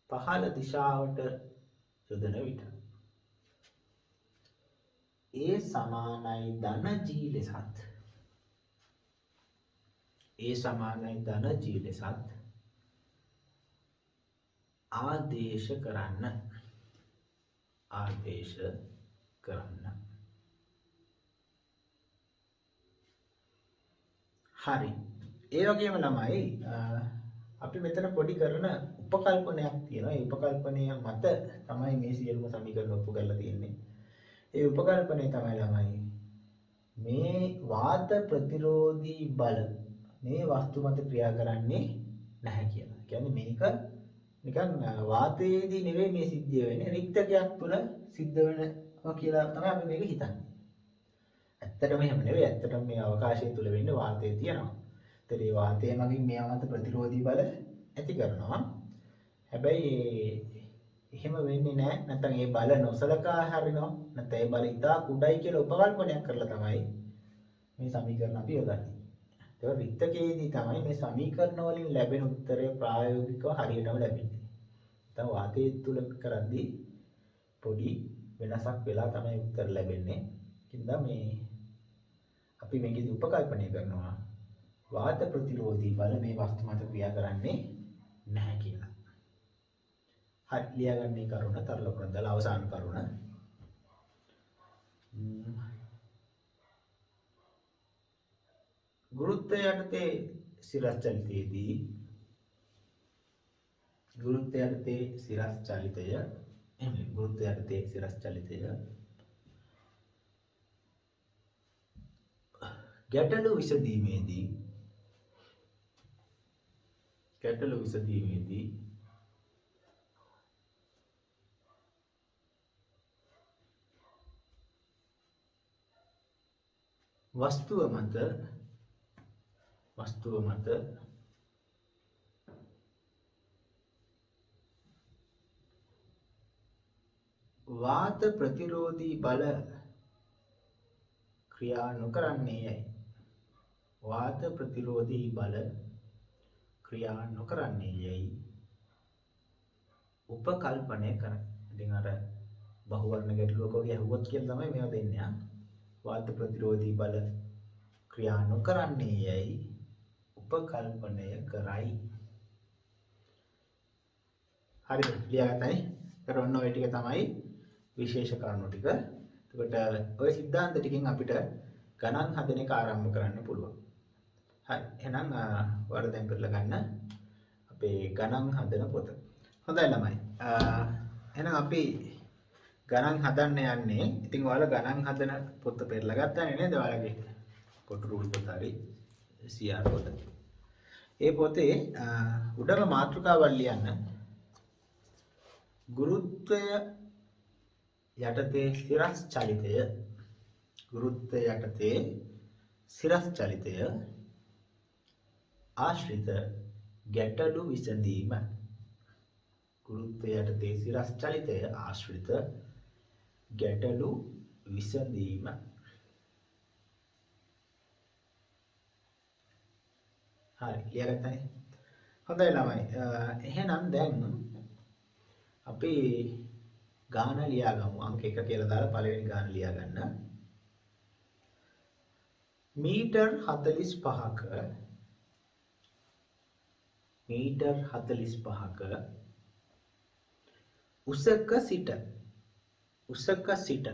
S1: පහළ දිශාවට යොදන විට A සමානයි ධන g ලෙසත් ආදේශ කරන්න. හරි. ඒ වගේම ළමයි අපි මෙතන පොඩි කරන උපකල්පනයක් තියෙනවා. ඒ උපකල්පනය මත තමයි මේ සියලුම සමීකරණ ඔප්පු කරලා තියෙන්නේ. ඒ උපකල්පනය තමයි ළමයි මේ වාත ප්‍රතිරෝධී බල මේ වස්තු මත ක්‍රියා කරන්නේ නැහැ කියලා. කියන්නේ මේක නිකන් වාතයේදී නෙවෙයි මේ සිද්ධිය වෙන්නේ රික්තකයක් තුළ සිද්ධ වෙනවා කියලා තමයි අපි මේක හිතන්නේ. ඇත්තටම එහෙම නෙවෙයි. ඇත්තටම මේ අවකාශය තුළ වෙන්නේ වාතය තියෙනවා. ඒතර මේ වාතය මගින් මේ මත ප්‍රතිරෝධී බල ඇති කරනවා. හැබැයි එහෙම වෙන්නේ නැහැ. නැත්නම් ඒ බල නොසලකා හරිනවා. නැත්නම් ඒ බල ඉතා කුඩයි කියලා උපකල්පනයක් කරලා තමයි මේ සමීකරණ අපි යොදන්නේ. ඒක රික්තකයේදී තමයි මේ සමීකරණ වලින් ලැබෙන උත්තරය ප්‍රායෝගිකව හරියටම ලැබෙන්නේ. නැත්නම් වාතය තුල කරද්දී පොඩි වෙනසක් වෙලා තමයි උත්තර ලැබෙන්නේ. කින්දා මේ අපි මේකේ උපකල්පනය කරනවා වාත ප්‍රතිරෝධී බල මේ වස්තු මත ක්‍රියා කරන්නේ නැහැ කියලා. හරි ලියාගන්න කරුණ තරල කරුණ දාලා අවසාන කරුණ. ගුරුත්වය යටතේ සිරස් චලිතයේදී ගුරුත්වය යටතේ සිරස් චලිතය ගුරුත්වය යටතේ සිරස් චලිතය ගැටලු විසඳීමේදී වස්තුව මත වාත ප්‍රතිරෝධී බල ක්‍රියා නොකරන්නේ යයි. වාත ප්‍රතිරෝධී බල ක්‍රියා නොකරන්නේ යයි උපකල්පනය කරයි. ඉතින් අර බහුවර්ණ ගැටලුවක වගේ අහුවත් කියලා තමයි මේවා දෙන්නේ. වාත ප්‍රතිරෝධී බල ක්‍රියා නොකරන්නේ යයි උපකල්පනය කරයි. හරිද? ලියාගත්තනේ. ඒකට ඔන්න ඔය ටික තමයි විශේෂ කරුණු ටික. එතකොට ඔය સિદ્ધාන්ත ටිකෙන් අපිට ගණන් හදන එක ආරම්භ කරන්න පුළුවන්. හරි. එහෙනම් ඔයාලා දැන් කරලා ගන්න අපේ ගණන් හදන පොත. හොඳයි ළමයි. එහෙනම් අපි ගණන් හදන්න යන්නේ. ඉතින් ඔයාලා ගණන් හදන පොත පෙරලා ගත්තානේ නේද? ඔයාලගේ පොත් රූල් පොත හරි CR පොත. ඒ පොතේ උඩම මාතෘකාවල් ලියන්න. ගුරුත්වය යටතේ සිරස් චලිතය ගුරුත්වය යටතේ සිරස් චලිතය ආශ්‍රිත ගැටලු විසඳීම. ගුරුත්වය යටතේ සිරස් චලිතය ආශ්‍රිත ගැටලු විසඳීම. හරි ලියාගත්තනේ. හොඳයි ළමයි. එහෙනම් දැන් අපි ගාන ලියාගමු. අංක 1 කියලා දාලා පළවෙනි ගාන ලියා ගන්න. මීටර් 45ක උසක සිට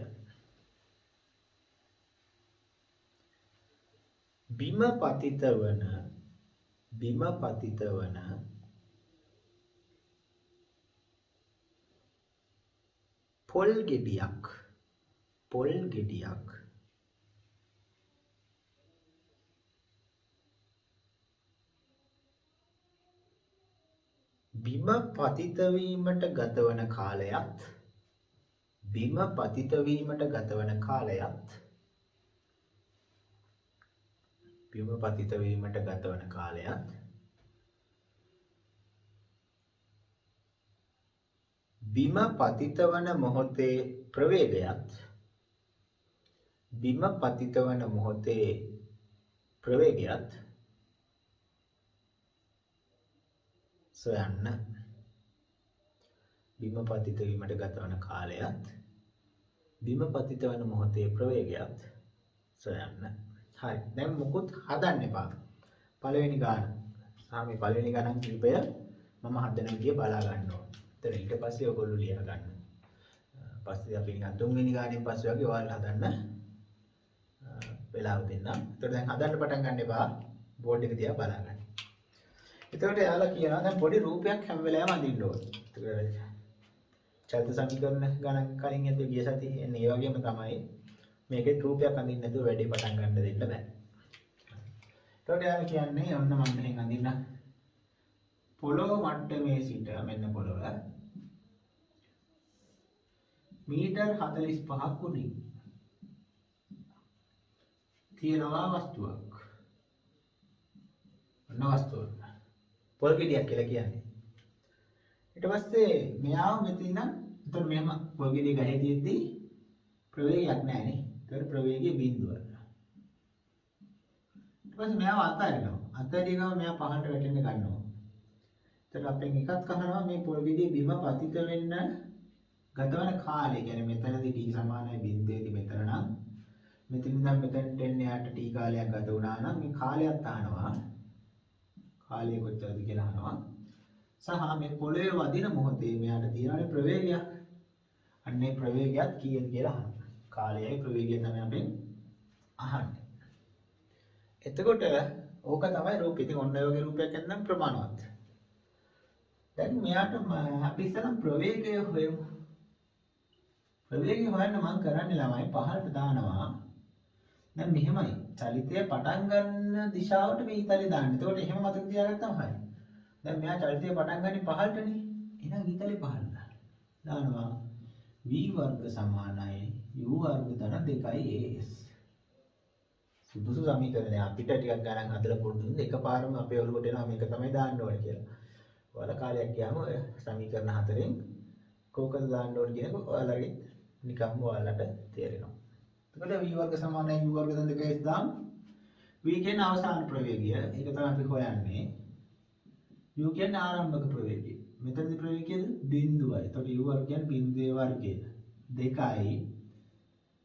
S1: බිම පතිත වන පොල් ගෙඩියක් බිම පතිත වීමට ගතවන කාලයත් බිම පතිත වන මොහොතේ ප්‍රවේගයත් සොයන්න. බිම පතිත වීමට ගතවන කාලයත් බිම පතිත වන මොහොතේ ප්‍රවේගයත් සොයන්න. හරි. දැන් මොකුත් හදන්න එපා. පළවෙනි ගාන. සාමි පළවෙනි ගණන් කිහිපය මම හදන විදිය බලා ගන්න ඕන. ඊට පස්සේ ඔයගොල්ලෝ ලියා ගන්න. පස්සේ අපි නිකන් තුන්වෙනි ගානෙන් පස්සේ වගේ ඔයාලා හදන්න වෙලාව දෙන්නම්. ඒතකොට දැන් හදන්න පටන් ගන්න එපා. බෝඩ් එක දිහා බලාගන්න. එතකොට එයාලා කියනවා දැන් පොඩි රූපයක් හැම වෙලාවෙම අඳින්න ඕනේ. චලිත සමීකරණ ගණන් කලින් ඇතුළේ ගිය සතියේ එන්නේ ඒ වගේම තමයි මේකේ රූපයක් අඳින්න නැතුව වැඩේ පටන් ගන්න දෙන්න බෑ. එතකොට එයාලා කියන්නේ ඔන්න මම මෙහෙන් අඳින්න පොළොව මට්ටමේ සිට මෙන්න පොළොව මීටර් 45ක් උඩින් තියෙනවා වස්තුවක්. ඔන්න වස්තුව. පොල් ගෙඩියක් කියලා කියන්නේ. ඊට පස්සේ මෙයාව මෙතන උතර මෙහෙම පොල් ගෙඩිය ගහේ තියෙද්දි ප්‍රවේගයක් නැහැ නේ. ඒතර ප්‍රවේගයේ බිඳුව. ඊට පස්සේ මෙයාව අතාරිනවා. අතාරිය ගම මෙයා පහළට වැටෙන්න ගන්නවා. ඒතර අපෙන් එකක් අහනවා මේ පොල් ගෙඩිය බිම පතිත වෙන්න ගතවන කාලය. කියන්නේ මෙතනදී t සමානයි බිඳුවේදී මෙතන නම් මෙතන ඉඳන් මෙතනට එන්න යාට t කාලයක් ගත වුණා නම් මේ කාලයත් අහනවා. කාලය කොච්චරද කියලා අහනවා. සහ මේ පොළවේ වදින මොහොතේ මෙයාට තියෙන ප්‍රවේගයක්. අන්නේ ප්‍රවේගයත් කීයද කියලා අහනවා. කාලයයි ප්‍රවේගය තමයි අපෙන් අහන්නේ. එතකොට ඕක තමයි රූපය. ඉතින් ඔන්න ඔය වගේ රූපයක් නැත්නම් ප්‍රමාණවත්. දැන් මෙයාට අපි ඉස්සෙල්ලා ප්‍රවේගය හොයමු. ප්‍රවේගය හොයන්න මම කරන්නේ ළමයි පහළට දානවා. දැන් මෙහෙමයි. චලිතය පටන් ගන්න දිශාවට මේ ඊතලේ දාන්න. එතකොට එහෙම මතක තියාගත්තාම හරි. දැන් මෙයා චලිතය පටන් ගන්නේ පහළටනේ. එහෙනම් ඊතලේ පහළට දානවා. v වර්ග සමානයි u වර්ග ධන 2as. සුදුසු සමීකරණය අපිට ටිකක් ගණන් හදලා පුරුදු වෙන එකපාරම අපේ ඔළුවට එනවා මේක තමයි දාන්න ඕනේ කියලා. ඔයාලා කාලයක් ගියාම ඔය සමීකරණ හතරෙන් කෝකද දාන්න ඕනේ කියන එක ඔයාලගේ නිකම්ම ඔයාලට තේරෙනවා. එතකොට v වර්ග සමානයි u වර්ග ධන 2as දාමු. v කියන්නේ අවසාන ප්‍රවේගය. ඒක තමයි අපි හොයන්නේ. u කියන්නේ ආරම්භක ප්‍රවේගය. මෙතනදී ප්‍රවේගයද බිඳුවයි. එතකොට u වර්ග කියන්නේ බිඳුවේ වර්ගය. 2යි.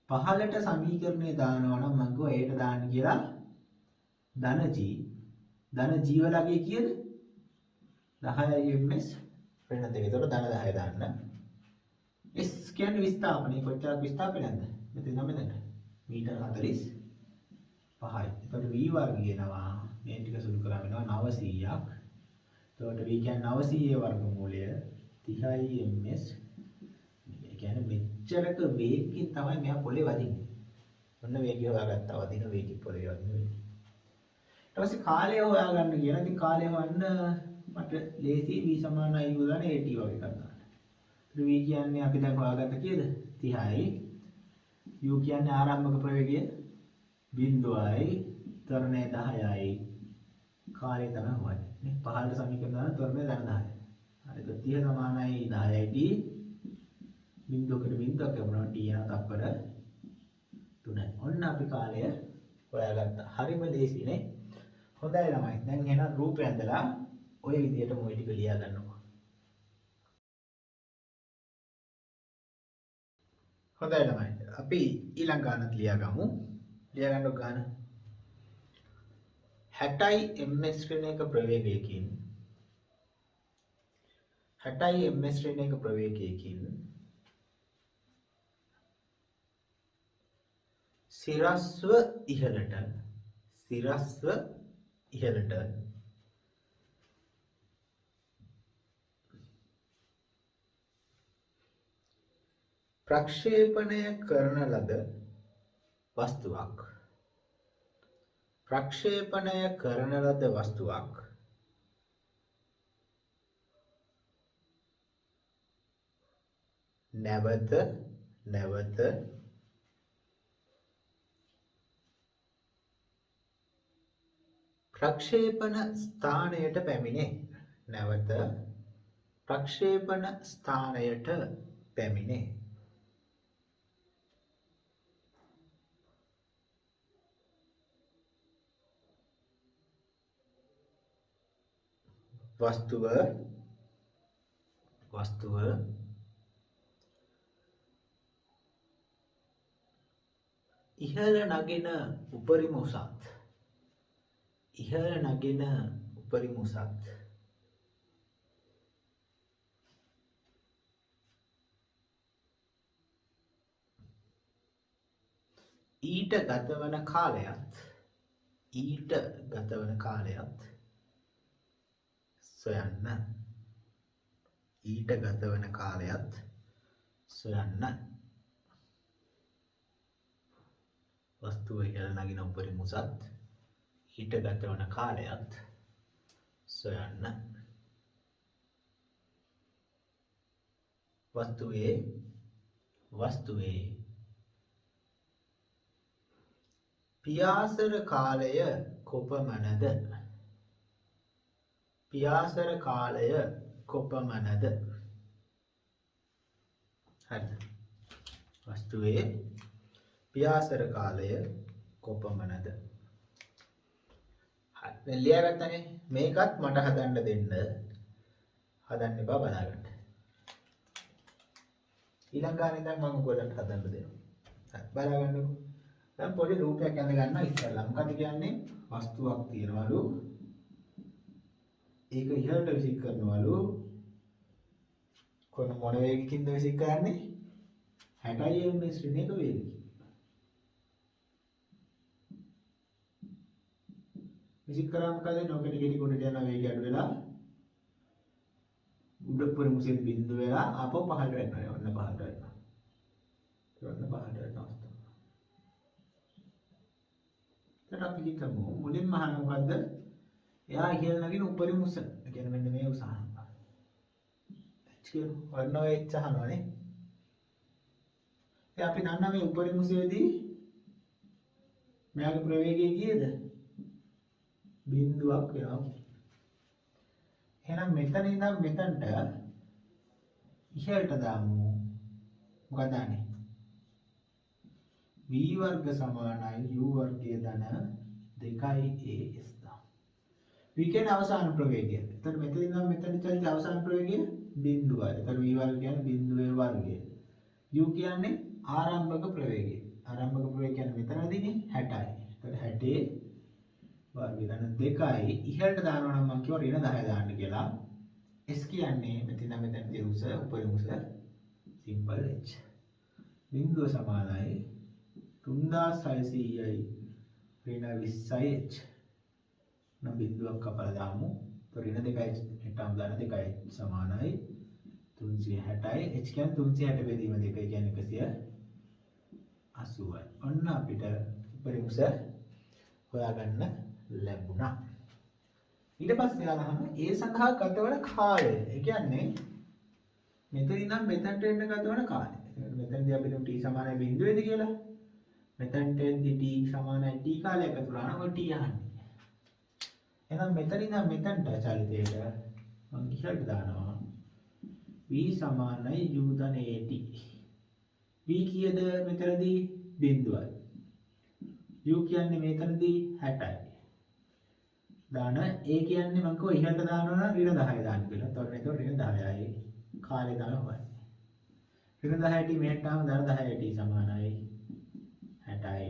S1: පහළට සමීකරණය දානවා නම් මම කිව්වා ඒට දාන්න කියලා ධන g. ධන g වලගේ කීයද? 10යි ms වෙන දෙක. එතකොට ධන 10 දාන්න. s කියන්නේ විස්ථාපනය. කොච්චරක් විස්ථාපනයක්ද? මෙතන මෙතන මීටර 45යි. එතකොට v වර්ගය එනවා. මේ ටික සුළු කරාම එනවා 900ක්. එතකොට v කියන්නේ 900 වර්ගමූලය 30යි ms. ඒ කියන්නේ මෙච්චරක වේගකින් තමයි මෙයා පොළේ වදින්නේ. ඔන්න වේගය හොයාගත්තා. වදින වේගය පොළේ වදින වේගය. ඊට පස්සේ කාලය හොයාගන්න කියන. ඉතින් කාලය හොයන්න මට ලේසි v සමානයි u දාන at වගේ කරනවා. v කියන්නේ අපි දැන් හොයාගත්ත කීයද? 30යි. u කියන්නේ ආරම්භක ප්‍රවේගය බිඳුවයි. ත්වරණය 10යි. කාලය තමයි හොයන්නේ. නේ පහළට සමීකරණ දාන ත්වරණය ධන 10යි. හරි. 30 සමානයි 10යි t බිඳුවකට බිඳුවක් ලැබුණා t යන තත්පර 3යි. ඔන්න අපි කාලය හොයාගත්තා. හරිම ලේසි නේ. හොඳයි ළමයි. දැන් එහෙනම් රූපය ඇඳලා ඔය විදිහට මොයි ටික ලියා ගන්නවා. හොඳයි ළමයි. අපි ඊළඟ ගානත් ලියා ගමු. ලියා ගන්නකො ගාන. 60යි ms ශ්‍රේණියක ප්‍රවේගයකින් 60යි ms ශ්‍රේණියක ප්‍රවේගයකින් සිරස්ව ඉහළට ප්‍රක්ෂේපණය කරන ලද වස්තුවක් නැවත ප්‍රක්ෂේපණ ස්ථානයට පැමිණේ. වස්තුව ඉහළ නගින උපරිම උසත් ඊට ගතවන කාලයත් ඊට ගත වන කාලයත් සොයන්න. ඊට ගත වන කාලයත් සොයන්න. වස්තුව ඉහළ නගින උපරිම උසත් ඊට ගත වන කාලයත් සොයන්න. වස්තුවේ පියාසර කාලය කොපමණද? පියාසර කාලය කොපමණද? හරිද? වස්තුවේ පියාසර කාලය කොපමණද? හරි. දැන් ලියාගත්තනේ. මේකත් මට හදන්න දෙන්න. හදන්න එපා බලාගන්න. ඊළඟ ගානේ ඉඳන් මම ඔයගොල්ලන්ට හදන්න දෙනවා. හරි. බලාගන්නකෝ. දැන් පොඩි රූපයක් ඇඳ ගන්න ඉස්සෙල්ලා. මොකද කියන්නේ? වස්තුවක් තියනවලු. ඒක ඉහළට විසික් කරනවලු. කොන මොන වේගකින්ද විසික් කරන්නේ? 60 ms ශ්‍රේණියක වේගකින්. විසික් කරාම මොකද? නොකඩ ගෙඩි කොටට යන වේගය අඩු වෙලා උඩ පරිමුසෙන් බිඳුව වෙලා ආපහු පහළට වෙනවා. ඔන්න පහළට වෙනවා. ඔන්න පහළට වෙනවා. ඊට අපි හිතමු මුලින්ම අහන මොකද්ද? එයා ඉහළ නගින උපරිම උස. ඒ කියන්නේ මෙන්න මේ උස අහනවා. h කියන ඔන්න ඔය h අහනවානේ. ඒ අපි දන්නා මේ උපරිම උසේදී මෙයාගේ ප්‍රවේගය කීයද? බිඳුවක් වෙනවා. එහෙනම් මෙතන ඉඳන් මෙතනට ඉහළට දාමු. මොකද දාන්නේ? v වර්ග සමානයි u වර්ගයේ ධන 2as දාමු. v කියන්නේ අවසාන ප්‍රවේගය. එතකොට මෙතන ඉඳන් මෙතනට චලිත අවසාන ප්‍රවේගය බිඳුවයි. එතකොට v වර්ග කියන්නේ බිඳුවේ වර්ගය. u කියන්නේ ආරම්භක ප්‍රවේගය. ආරම්භක ප්‍රවේගය කියන්නේ මෙතනදීනේ 60යි. එතකොට 60 වර්ගය ධන 2යි ඉහළට දානවා නම් මම කියව ඍණ 10 දාන්න කියලා. s කියන්නේ මෙතන මෙතනදී උස උපරිම උස සිම්පල් h. බිඳුව සමානයි 3600යි ඍණ 20යි h. නම් බිඳුවක් කපලා දාමු. ඍණ 2යි හෙටම දාන 2යි සමානයි 360යි. h කියන්නේ 360 බෙදීම 2 කියන්නේ 180යි. ඔන්න අපිට උපරිම උස හොයාගන්න ලැබුණා. ඊට පස්සේ ආනහම ඒ සඳහා ගතවන කාලය. ඒ කියන්නේ මෙතන ඉඳන් මෙතනට එන්න ගතවන කාලය. මෙතනදී අපිට t සමානයි බිඳුවේද කියලා. මෙතනට එද්දි t සමානයි t කාලයක් අතුරා නම් ඔය t අහන්නේ. එහෙනම් මෙතන ඉඳන් මෙතනට චලිතයට මම ඉහළට දානවා. v සමානයි u ධන at. v කීයද මෙතනදී? බිඳුවයි. u කියන්නේ මෙතනදී 60යි. දාන a කියන්නේ මම කෝ ඉහළට දානවා නම් ඍණ 10 දාන්න කියලා. එතකොට මේක ඍණ 10යි. කාලය තමයි හොයන්නේ. ඍණ 10ට මෙහෙට ආවම ධන 10ට සමානයි 60යි.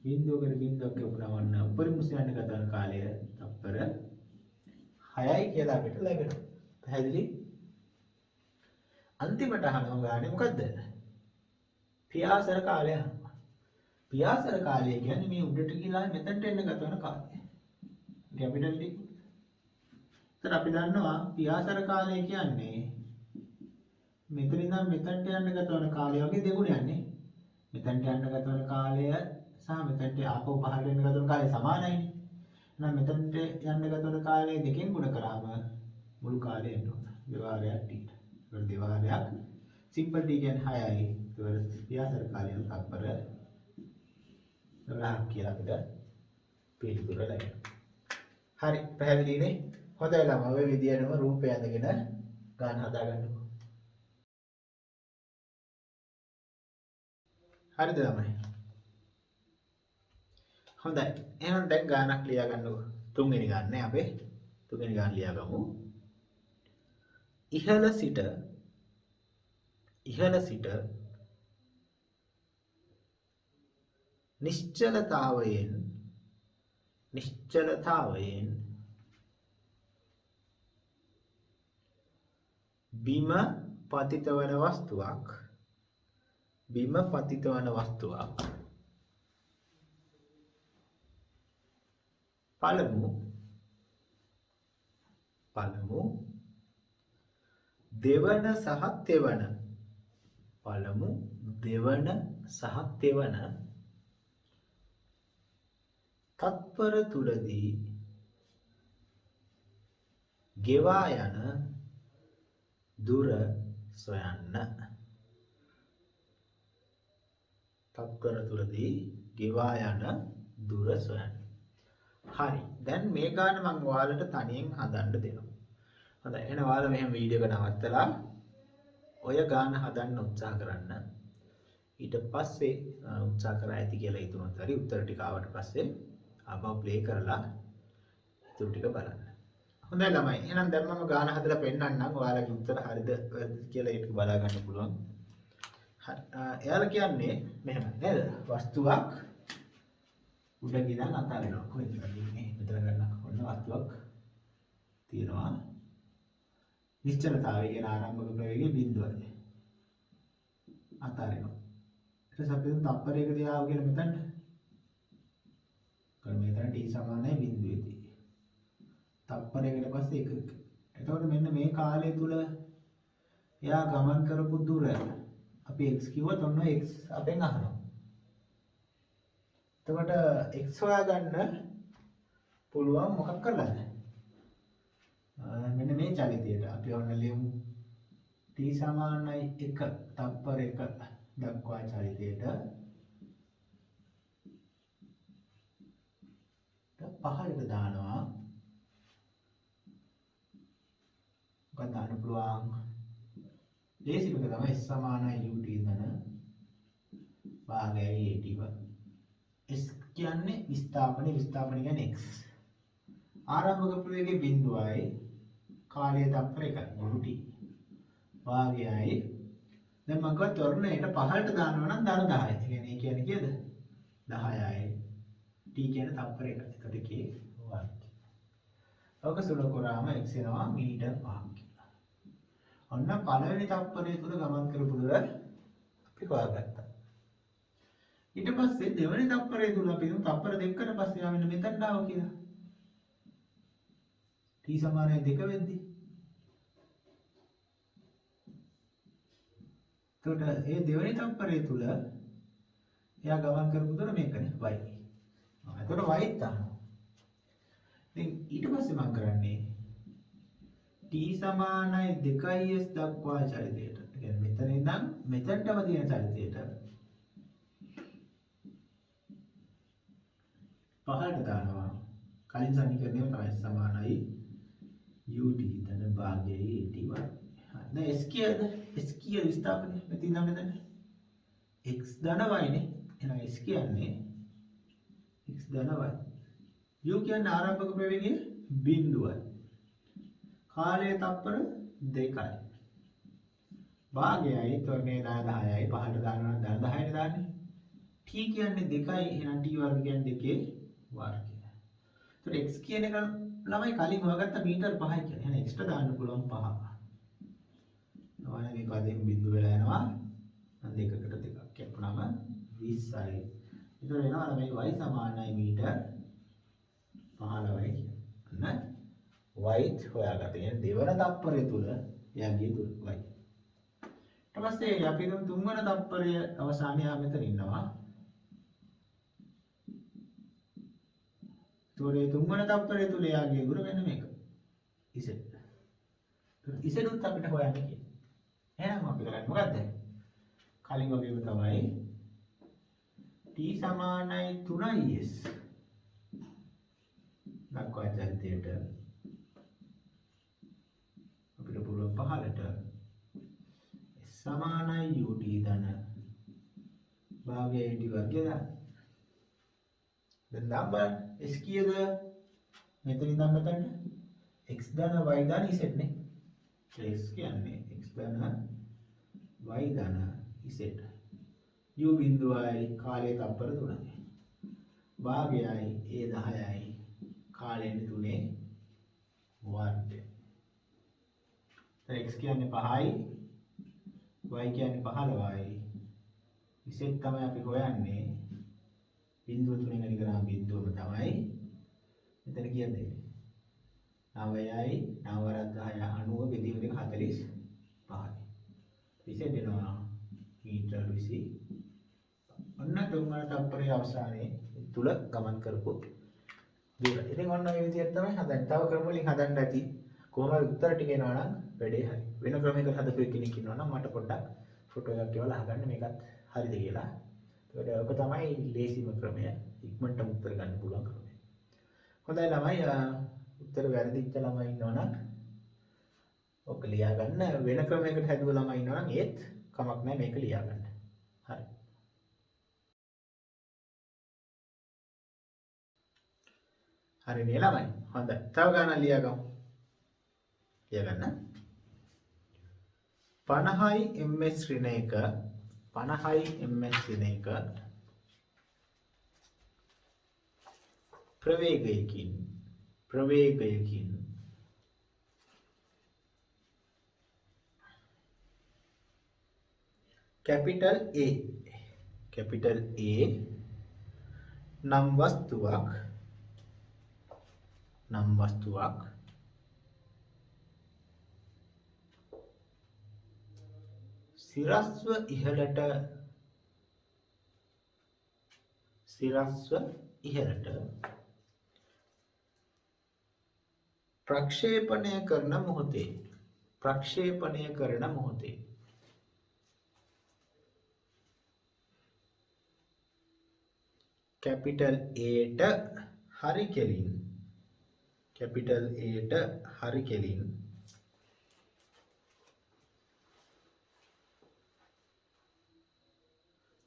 S1: බිඳුවකට බිඳුවක් යොමුනවන්න උපරිම උසයන්ට ගත කරන කාලය තප්පර 6යි කියලා අපිට ලැබෙනවා. පැහැදිලි? අන්තිමට අහනවා ගානේ මොකද්ද? පියාසර කාලය. පියාසර කාලය කියන්නේ මේ උඩට ගිහලා මෙතනට එන්න ගත වෙන කාලය. Capital D. ඒතර අපි දන්නවා පියාසර කාලය කියන්නේ මෙතන ඉඳන් මෙතනට යන්න ගත වෙන කාලය වගේ දෙගුණයක් නේ. මෙතනට යන්න ගත වෙන කාලය සහ මෙතනට ආපහු පහළ වෙන්න ගත වෙන කාලය සමානයිනේ. එහෙනම් මෙතනට යන්න ගත වෙන කාලය දෙකෙන් ගුණ කරාම මුළු කාලය එන්න ඕන. දෙවාරයක් t. ඒක දෙවාරයක් සිම්පල් t කියන්නේ 6යි. ඒක පියාසර කාලය තත්පර 12ක් කියලා අපිට පිළිතුර ලැබෙනවා. හරි පැහැදිලිනේ? හොඳයි ළමයි ඔය විදියටම රූපය අඳගෙන ගාන හදාගන්නකෝ. හරිද ළමයි? හොඳයි. එහෙනම් දැන් ගානක් ලියා ගන්නකෝ. තුන්වෙනි ගාන නේ අපේ. තුන්වෙනි ගාන ලියාගමු. ඉහළ සිට නිශ්චලතාවයෙන් බිම පතිත වන වස්තුවක් පළමු දෙවන සහ තෙවන පළමු දෙවන සහ තෙවන තත්පර තුලදී ගෙවා යන දුර සොයන්න. තත්පර තුලදී ගෙවා යන දුර සොයන්න. හරි. දැන් මේ ගාන මම ඔයාලට තනියෙන් හදන්න දෙනවා. හොඳයි. එහෙනම් ඔයාලා මෙහෙම වීඩියෝ එක නවත්තලා ඔය ගාන හදන්න උත්සාහ කරන්න. ඊට පස්සේ උත්සාහ කරා ඇති කියලා හිතුනොත් හරි උත්තර ටික ආවට පස්සේ ආපහු ප්ලේ කරලා ඉතුරු ටික බලන්න. හොඳයි ළමයි. එහෙනම් දැන් මම ගාන හදලා පෙන්නන්නම්. ඔයාලගේ උත්තර හරිද වැරදිද කියලා ඒක බලා ගන්න පුළුවන්. හරි. එයාලා කියන්නේ මෙහෙම නේද? වස්තුවක් උඩ ගිහන් අතාරිනවා. කොහෙද ඉන්නේ? මෙතන ගන්න. ඔන්න වස්තුවක් තියෙනවා. නිශ්චලතාවය කියන ආරම්භක ප්‍රවේගයේ බිඳුවයි. අතාරිනවා. ඊට පස්සේ අපි තප්පරයකදී ආව කියලා මෙතනට. කර මෙතන t සමානයි බිඳුවේදී. තප්පරයකට පස්සේ එක. එතකොට මෙන්න මේ කාලය තුල එයා ගමන් කරපු දුර අපි x කිව්වොත් ඔන්න x අපෙන් අහනවා. එතකොට x හොයාගන්න පුළුවන් මොකක් කරලාද? මෙන්න මේ චලිතයට අපි ඔන්න ලියමු t සමානයි 1 තප්පර 1 දක්වා චලිතයට පහළට දානවා. මොකක්ද දාන්න පුළුවන්? ලේසිම එක තමයි s සමානයි ut දන භාගයයි at. s කියන්නේ විස්ථාපන කියන්නේ x. ආරම්භක ප්‍රවේගයේ බිඳුවයි කාලය තප්පර 1 ut භාගයයි. දැන් මම කිව්වා ත්වරණයට පහළට දානවා නම් ධන 10. ඒ කියන්නේ කීයද? 10යි. t කියන්නේ තප්පර 1. එතකොට k වර්ග. ඔක සුළු කරාම x එනවා මීටර් 5 කියලා. ඔන්න පළවෙනි තප්පරය තුල ගමන් කරපු දුර අපි හොයාගත්තා. ඊට පස්සේ දෙවෙනි තප්පරය තුල අපි තප්පර දෙකකට පස්සේ ආවෙන්න මෙතනට ආව කියලා. t සමානයි 2 වෙද්දි. එතකොට ඒ දෙවෙනි තප්පරය තුල එයා ගමන් කරපු දුර මේකනේ y. එතකොට y තානවා. ඉතින් ඊට පස්සේ මම කරන්නේ t සමානයි 2s දක්වා චලිතයට. ඒ කියන්නේ මෙතන ඉඳන් මෙතනටම තියෙන චලිතයට පහළට දානවා. කලින් සමීකරණයම තමයි සමානයි ut ධන භාගයයි at වර්ග. දැන් s කීයද? s කීය විස්ථාපනය මෙතන ඉඳන් මෙතන x ධන y නේ. එහෙනම් s කියන්නේ x ධන y. u කියන්නේ ආරම්භක ප්‍රවේගයේ බිඳුවයි. කාලය තප්පර 2යි. භාගයයි ත්වරණයේ 10යි පහළට දානවා නම් 10යි දාන්නේ. t කියන්නේ 2යි. එහෙනම් t වර්ග කියන්නේ 2 වර්ගය. එතකොට x කියන එක ළමයි කලින් හොයාගත්ත මීටර් 5යි කියලා. එහෙනම් x ට දාන්න පුළුවන් 5. ඔයාලා මේ පදයෙන් බිඳු වෙලා යනවා. නම් දෙකකට දෙකක් කැපුණාම 20යි. ඒතර එනවා මේ y සමානයි මීටර් 15යි කියන්නේ. y හොයාගත්ත. يعني දෙවන තප්පරය තුල එයාගේ දුර y. ඊට පස්සේ අපි තුන්වන තප්පරය අවසානයේ මෙතන ඉන්නවා. ඒතොරේ තුන්වන තප්පරය තුල එයාගේ දුර වෙන මේක. z. ඉසෙනුත් අපිට හොයන්න කියන්නේ. එහෙනම් අපි කරන්නේ මොකද්ද? කලින් වගේම තමයි t සමානයි 3s දක්වා චලිතයට අපිට පුළුවන් පහළට s සමානයි ut ධන භාගය at වර්ගය දාන්න. දැන් බලන්න s කීයද? මෙතන ඉඳන් මෙතනට x ධන y ධන z නේ. x කියන්නේ x ධන y ධන z. u බිඳුවයි කාලය තප්පර 3යි. භාගයයි a 10යි කාලයෙන් 3 වර්ගය. x කියන්නේ 5යි y කියන්නේ 15යි z තමයි අපි හොයන්නේ. බිඳුව 3 ගණන් කරාම බිඳුවම තමයි මෙතන කියන්නේ 9යි 9 වරක් 10 90 බෙදීම දෙක 45යි. විශේෂ දෙනවා මීටර 20. ඔන්න තුන්වන තප්පරයේ අවසානයේ තුල ගමන් කරපු දුර. ඉතින් ඔන්න මේ විදිහට තමයි හදන්නේ. තව ක්‍රම වලින් හදන්න ඇති. කොහොමද උත්තර ටික එනවා නම් වැඩේ හරි. වෙන ක්‍රමයකට හදපු කෙනෙක් ඉන්නවා නම් මට පොඩ්ඩක් ෆොටෝ එකක් ගෙවලා අහගන්න මේකත් හරිද කියලා. ඒකට ඔක තමයි ලේසිම ක්‍රමය. ඉක්මනටම උත්තර ගන්න පුළුවන් ක්‍රමය. හොඳයි ළමයි උත්තර වැරදිච්ච ළමයි ඉන්නවා නම් ඔක ලියා ගන්න. වෙන ක්‍රමයකට හදුව ළමයි ඉන්නවා නම් ඒත් කමක් නැහැ මේක ලියා ගන්න. හරි. හරි නේ ළමයි. හොඳයි. තව ගානක් ලියා ගමු. ලියා ගන්න. 50යි ms ඍණයක 50යි ms ඍණයක ප්‍රවේගයකින් capital A නම් වස්තුවක් සිරස්ව ඉහළට ප්‍රක්ෂේපණය කරන මොහොතේ capital A ට හරි කෙලින්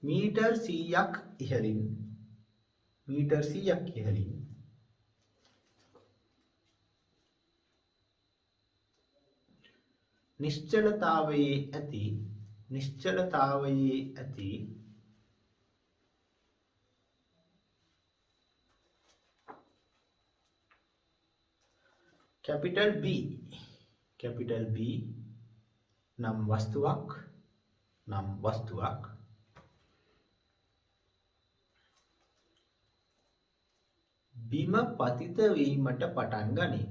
S1: මීටර් 100ක් ඉහළින් නිශ්චලතාවයේ ඇති capital B නම් වස්තුවක් බිම පතිත වීමට පටන් ගනී.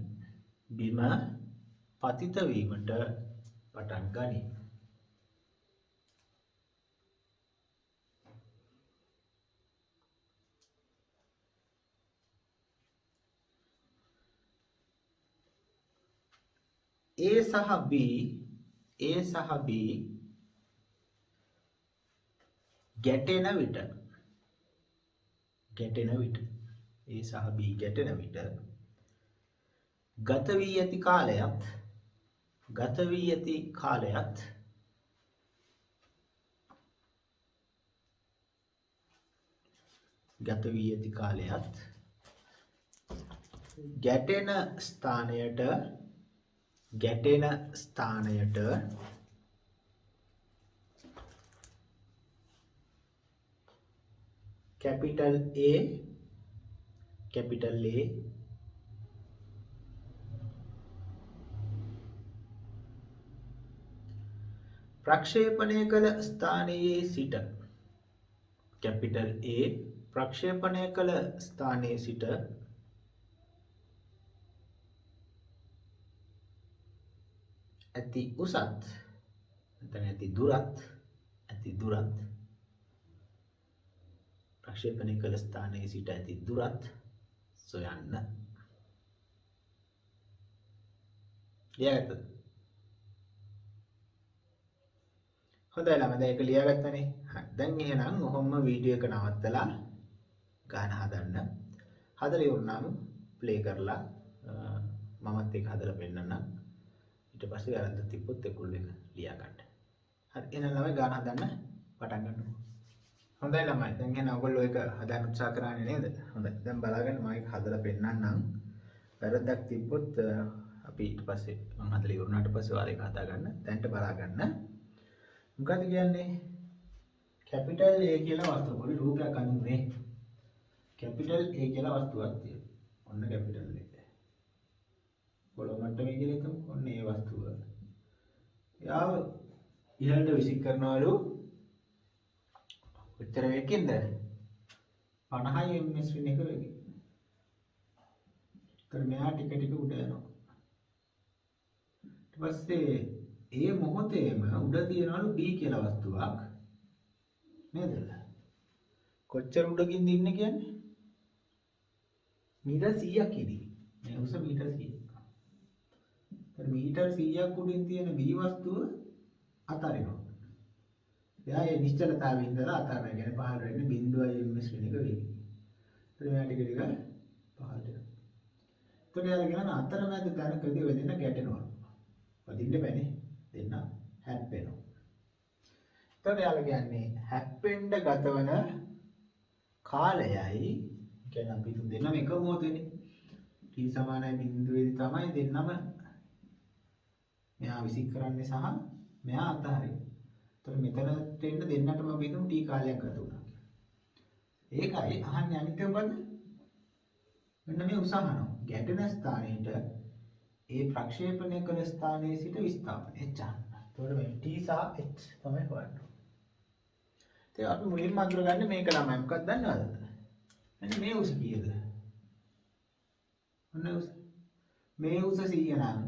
S1: A සහ B ගැටෙන විට ගත වී ඇති කාලයත් ගැටෙන ස්ථානයට capital A ප්‍රක්ෂේපණය කළ ස්ථානයේ සිට ඇති උසත් නැත්නම් ඇති දුරත් ප්‍රක්ෂේපණය කළ ස්ථානයේ සිට ඇති දුරත් සොයන්න. ලියාගත්තද? හොඳයි ළමයි දැන් ඒක ලියාගත්තනේ. හරි. දැන් එහෙනම් ඔහොම වීඩියෝ එක නවත්තලා ගාන හදන්න. හදලා ඉවරනම් ප්ලේ කරලා මමත් ඒක හදලා පෙන්නන්නම්. ඊට පස්සේ වැරද්ද තිබ්බොත් ඒකුල් එක ලියා ගන්න. හරි. එහෙනම් ළමයි ගාන හදන්න පටන් ගන්නකො. හොඳයි ළමයි. දැන් එහෙනම් ඔයගොල්ලෝ ඒක හදන්න උත්සාහ කරන්නේ නේද? හොඳයි. දැන් බලාගන්න මම ඒක හදලා පෙන්නන්නම්. වැරද්දක් තිබ්බොත් අපි ඊට පස්සේ මම හදලා ඉවරනාට පස්සේ ඔයාලා ඒක හදා ගන්න. දැන්ට බලා ගන්න. මොකද කියන්නේ? කැපිටල් A කියලා වස්තුව පොඩි රූපයක් අඳුනේ. කැපිටල් A කියලා වස්තුවක් තියෙනවා. ඔන්න කැපිටල් A. පොළොව මට්ටමේ කියලා හිතමු. ඔන්න ඒ වස්තුව. යාව ඉහළට විසික් කරනවලු උත්තර වේගකින්ද 50 ms ඍණයක වේගය. ඒතර මෙයා ටික ටික උඩ යනවා. ඊට පස්සේ ඒ මොහොතේම උඩ තියනවලු B කියලා වස්තුවක් නේද? කොච්චර උඩකින්ද ඉන්නේ කියන්නේ? මීටර් 100ක් ඉදී. මේ උස මීටර් 100ක්. ඒතර මීටර් 100ක් උඩින් තියෙන B වස්තුව අතාරිනවා. එයා ඒ නිශ්චලතාවයේ ඉඳලා අතාරන කියන්නේ පහළ වෙන්නේ බිඳුවයි ms වෙනික වේගය. ඒතර මෙයා ටික ටික පහළට යනවා. ඒතර යාලා කියන අතරමැද තැනකදී ඔය දෙන්න ගැටෙනවා. වදින්න බෑනේ. දෙන්න හැප්පෙනවා. ඒතර යාලා කියන්නේ හැප්පෙන්න ගතවන කාලයයි කියන්නේ අපි තුන් දෙන්නම එක මොහොතේනේ. t සමානයි බිඳුවේදී තමයි දෙන්නම මෙයා විසික් කරන්නේ සහ මෙයා අතහරින්නේ. ඒතර මෙතනට එන්න දෙන්නටම අපි හිතමු t කාලයක් ගත වුණා කියලා. ඒකයි අහන්නේ අනිත් මොකද? මෙන්න මේ උසහනවා. ගැටෙන ස්ථානයේට ඒ ප්‍රක්ෂේපණය කළ ස්ථානයේ සිට විස්ථාපනය එච්චාන. ඒතකොට මේ t සහ h තමයි හොයන්නේ. ඉතින් අපි මුලින්ම අඳුරගන්නේ මේක ළමයි මොකක්ද දන්නවද? මෙන්න මේ උස කීයද? ඔන්න උස. මේ උස 100 නම්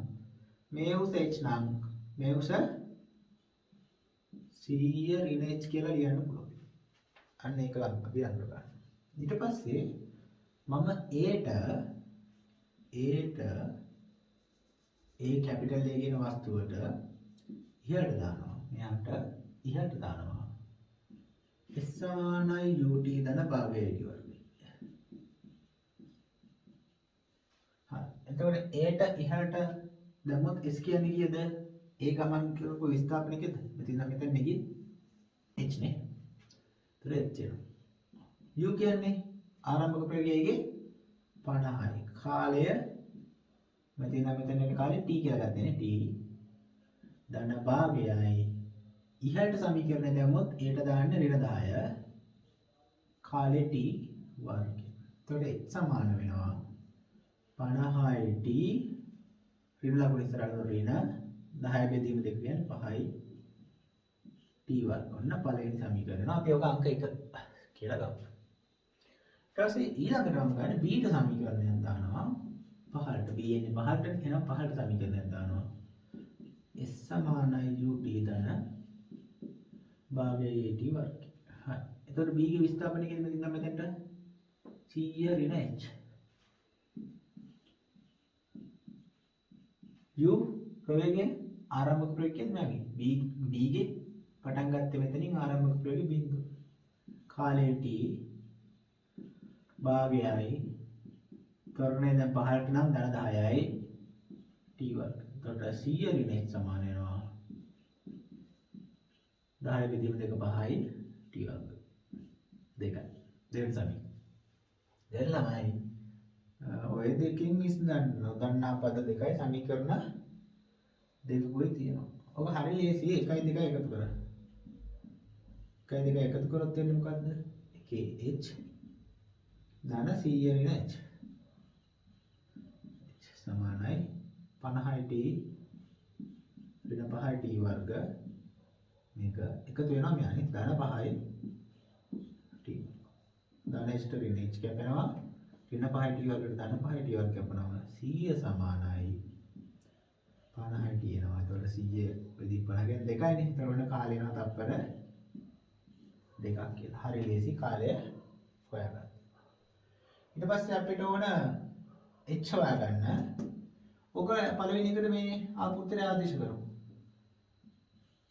S1: මේ උස h නම් මේ උස 100 ඍණ h කියලා ලියන්න පුළුවන්. අන්න ඒක අපි අඳුර ගන්න. ඊට පස්සේ මම A කැපිටල් A කියන වස්තුවට ඉහළට දානවා. මෙයාට ඉහළට දානවා. S සමානයි ut ධන භාගය d වර්ගය. හරි. එතකොට A ට ඉහළට දැම්මොත් S කියන්නේ කීයද? A ගමන් කරපු විස්ථාපනිකද? මෙතන ගියේ h නේ. ඒතර h එනවා. u කියන්නේ ආරම්භක ප්‍රවේගයේ 50යි. කාලය මෙතනට කාලේ t කියලා ගත්තනේ t ධන භාගයයි ඉහළට සමීකරණය දැම්මොත් ඒට දාන්නේ ඍණ 10 කාලේ t වර්ගය. එතකොට h සමාන වෙනවා 50යි t ඍණ ලකුණු ඉස්සරහට ඍණ 10 බෙදීම 2 කියන්නේ 5යි t වර්ග. ඔන්න පළවෙනි සමීකරණය. අපි ඔක අංක 1 කියලා ගමු. ඊට පස්සේ ඊළඟට මම ගන්න b ට සමීකරණයක් දානවා. පහළට b එන්නේ පහළට එහෙනම් පහළට සමීකරණයක් දානවා. s සමානයි ut ධන භාගයේ t වර්ගය. හරි. එතකොට b ගේ විස්ථාපනය කියන මෙතන මෙතනට 100 ඍණ h. u ප්‍රවේගය ආරම්භක ප්‍රවේගයෙන් නැගී b ගේ පටන් ගත්තේ මෙතනින් ආරම්භක ප්‍රවේගය බිඳුව. කාලය t භාගයයි කරුණේ දැන් පහළට නම් ධන 10යි t වර්ග. එතකොට 100 ඍණ h සමාන වෙනවා 10 බෙදීම 2 5යි t වර්ග. දෙකයි. දෙවෙනි සමීකරණය. දැන් ළමයි ඔය දෙකෙන් නොදන්නා පද දෙකයි සමීකරණ දෙකකුයි තියෙනවා. ඔක හරිය ලේසි 1 2 එකතු කරලා. 1 2 එකතු කරොත් වෙන්නේ මොකද්ද? 1h ධන 100 ඍණ h සමානයි 50යි t ඍණ 5යි t වර්ග මේක එකතු වෙනවා මේ අනිත් ධන 5යි t ධන h ඍණ h කැපෙනවා ඍණ 5යි t වර්ගයට ධන 5යි t වර්ග කැපෙනවා 100 සමානයි 50යි t එනවා. එතකොට 100 වෙදි 50 කියන්නේ 2යිනේ. එතකොට කාලය වෙනවා තත්පර 2ක් කියලා. හරි ලේසි කාලය හොයාගන්න. ඊට පස්සේ අපිට ඕන h හොයාගන්න. ඔක පළවෙනි එකට මේ ආපුත්‍රය ආදේශ කරමු.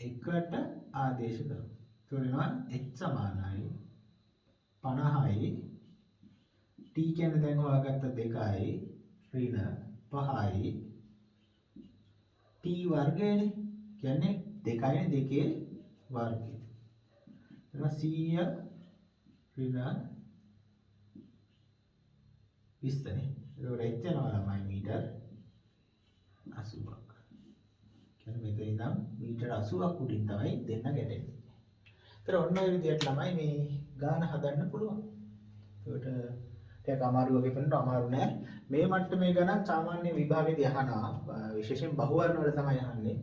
S1: එකට ආදේශ කරමු. එතකොට h සමානයි 50යි t කියන්නේ දැන් හොයාගත්ත 2යි ඍණ 5යි t වර්ගයනේ. කියන්නේ 2යිනේ 2 වර්ගය. එතන 100 ඍණ 20 නේ. ඒකට h යනවා ළමයි මීටර් 80ක්. කියන්නේ මෙතන ඉඳන් මීටර් 80ක් උඩින් තමයි දෙන්න ගැටෙන්නේ. ඒතර ඔන්න ඔය විදිහට ළමයි මේ ගාන හදන්න පුළුවන්. ඒකට ටිකක් අමාරු වගේ පෙන්නන අමාරු නෑ. මේ මට්ටමේ ගණන් සාමාන්‍ය විභාගෙදී අහනවා. විශේෂයෙන් බහුවර්ණ වල තමයි අහන්නේ.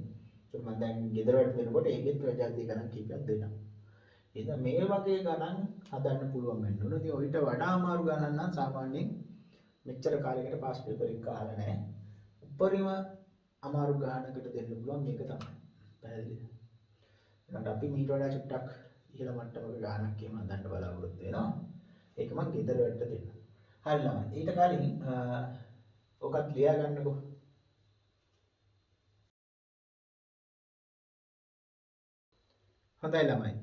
S1: ඒක මම දැන් ගෙදර වැඩ දෙනකොට ඒකෙත් ප්‍රජාති ගණන් කීපයක් දෙනවා. ඉතින් මේ වගේ ගණන් හදන්න පුළුවන් වෙන්න ඕන. ඉතින් ඔයිට වඩා අමාරු ගණන් නම් සාමාන්‍යයෙන් මෙච්චර කාලයකට පාස් පේපර් එක අහලා නැහැ. උපරිම අමාරු ගානකට දෙන්න පුළුවන් මේක තමයි. පැහැදිලිද? එහෙනම් අපි මීට වඩා චුට්ටක් ඉහළ මට්ටමක ගානක් එහෙම හදන්න බලාපොරොත්තු වෙනවා. ඒක මම ගෙදර වැඩට දෙන්න. හරි ළමයි. ඊට කලින් ඔකත් ලියා ගන්නකෝ. හොඳයි ළමයි.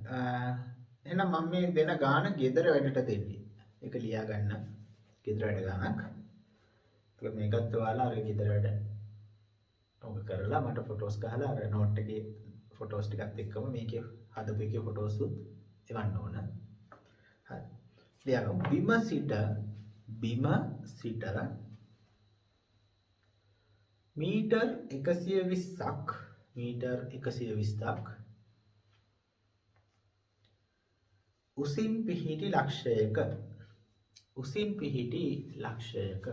S1: එහෙනම් මම මේ දෙන ගාන ගෙදර වැඩට දෙන්නේ. ඒක ලියා ගන්න. ගෙදර වැඩ ගානක්. ඒක මේකත් ඔයාලා අර ගෙදර වැඩ ඔක කරලා මට ෆොටෝස් ගහලා අර නෝට් එකේ ෆොටෝස් ටිකත් එක්කම මේකේ හදපු එකේ ෆොටෝස් උත් එවන්න ඕන. හරි. ලියගමු. බිම සිට මීටර් 120ක් උසින් පිහිටි ලක්ෂයක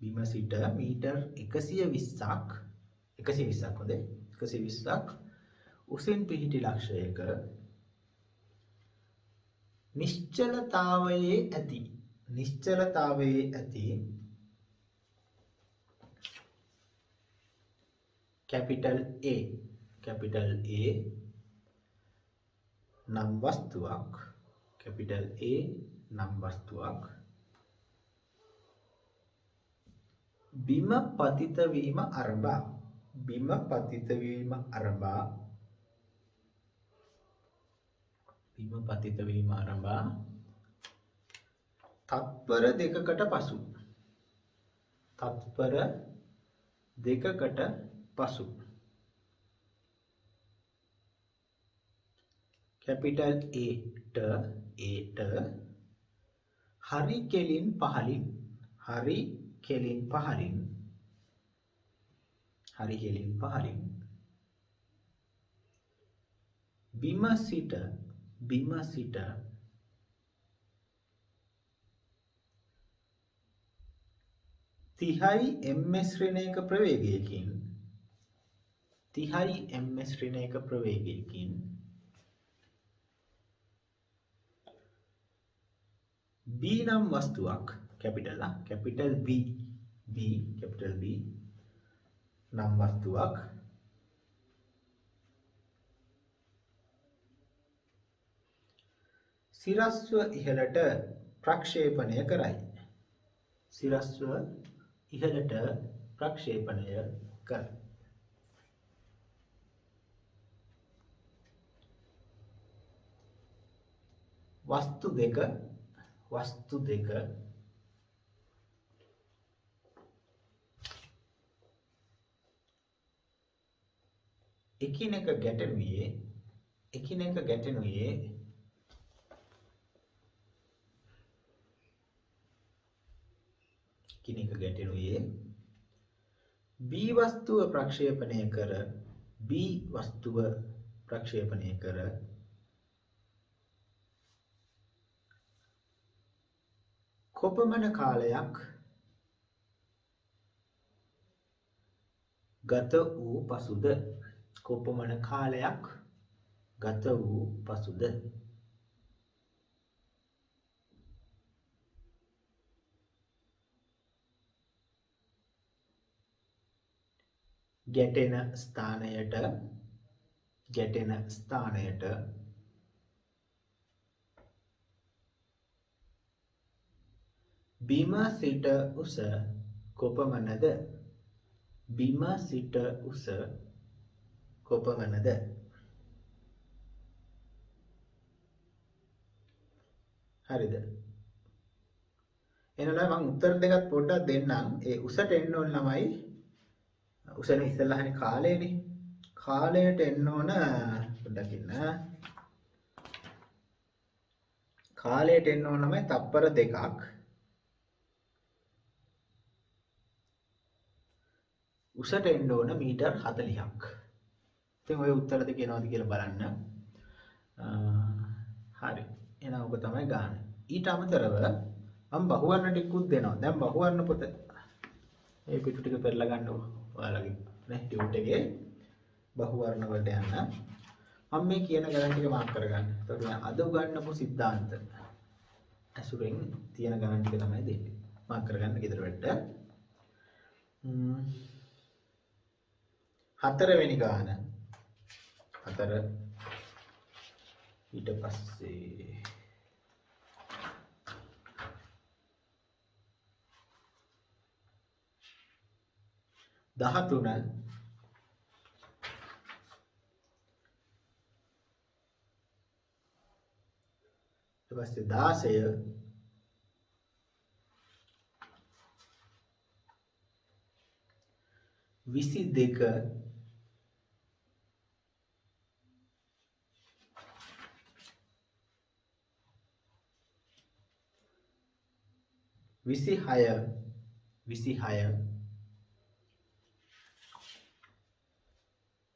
S1: බිම සිට මීටර් 120ක් හොඳේ 120ක් උසින් පිහිටි ලක්ෂයක නිශ්චලතාවයේ ඇති capital A නම් වස්තුවක් බිම පතිත වීම අරඹා තත්පර දෙකකට පසු capital A ට හරි කෙලින් පහලින් බිම සිට 30 ms ශ්‍රේණියක ප්‍රවේගයකින් B නම් වස්තුවක් capital B නම් වස්තුවක් සිරස්ව ඉහළට ප්‍රක්ෂේපණය කරයි. වස්තු දෙක එකිනෙක ගැටෙනුයේ B වස්තුව ප්‍රක්ෂේපණය කර කොපමණ කාලයක් ගත වූ පසුද ගැටෙන ස්ථානයට බිම සිට උස කොපමණද? හරිද? එහෙනම් මම උත්තර දෙකක් පොඩ්ඩක් දෙන්නම්. ඒ උසට එන්න ඕන ළමයි. උසනේ ඉස්සෙල්ලා අහන්නේ කාලයනේ. කාලයට එන්න ඕන පොඩ්ඩක් ඉන්න. කාලයට එන්න ඕන ළමයි තප්පර 2ක්. උසට එන්න ඕන මීටර් 40ක්. ඉතින් ඔය උත්තර දෙක එනවද කියලා බලන්න. හරි. එහෙනම් ඔක තමයි ගාන. ඊට අමතරව මම බහුවර්ණ ටිකකුත් දෙනවා. දැන් බහුවර්ණ පොත මේ පිටු ටික පෙරලා ගන්නකො. ඔයාලගේ නේ ටියුට් එකේ බහුවර්ණ වලට යන්න. මම මේ කියන ගණන් ටික මාක් කරගන්න. එතකොට අද උගන්වපු સિદ્ધාන්ත ඇසුරෙන් තියෙන ගණන් ටික තමයි දෙන්නේ. මාක් කරගන්න ගෙදර වැඩ. හතරවෙනි ගාන. 4 ඊට පස්සේ 13 ඊට පස්සේ 16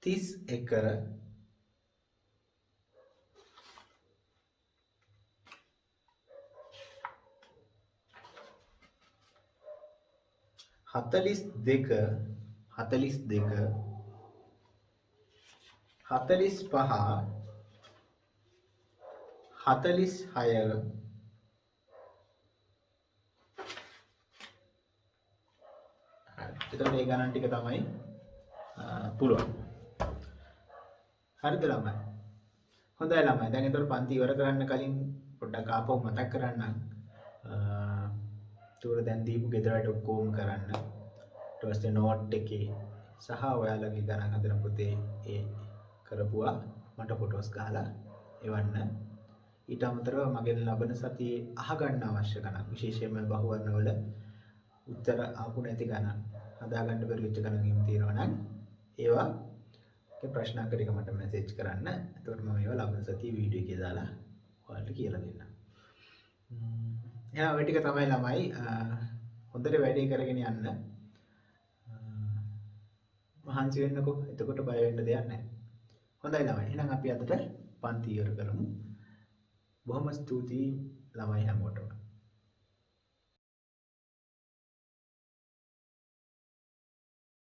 S1: 22 26 31 42 45 46 එතකොට මේ ගණන් ටික තමයි පුළුවන්. හරිද ළමයි? හොඳයි ළමයි. දැන් ඒතකොට පන්ති ඉවර කරන්න කලින් පොඩ්ඩක් ආපහු මතක් කරන්නම්. ඒතකොට දැන් දීපු ගෙදර වැඩ ඔක්කොම කරන්න. ඊට පස්සේ නෝට් එකේ සහ ඔයාලගේ ගණන් හදන පොතේ ඒ කරපුවා මට ෆොටෝස් ගහලා එවන්න. ඊට අමතරව මගෙන් ලබන සතියේ අහගන්න අවශ්‍ය ගණන් විශේෂයෙන්ම බහුවර්ණවල උත්තර ආපු නැති ගණන් හදාගන්න බැරි වෙච්ච ගණන් එහෙම තියෙනවා නම් ඒවා ප්‍රශ්නාකර එක මට මැසේජ් කරන්න. එතකොට මම ඒවා ලබන සතියේ වීඩියෝ එකේ දාලා ඔයාලට කියලා දෙන්නම්. එහෙනම් ඔය ටික තමයි ළමයි හොඳට වැඩේ කරගෙන යන්න. මහන්සි වෙන්නකෝ. එතකොට බය වෙන්න දෙයක් නැහැ. හොඳයි ළමයි. එහෙනම් අපි අදට පන්ති ඉවර කරමු. බොහොම ස්තුතියි ළමයි හැමෝටම.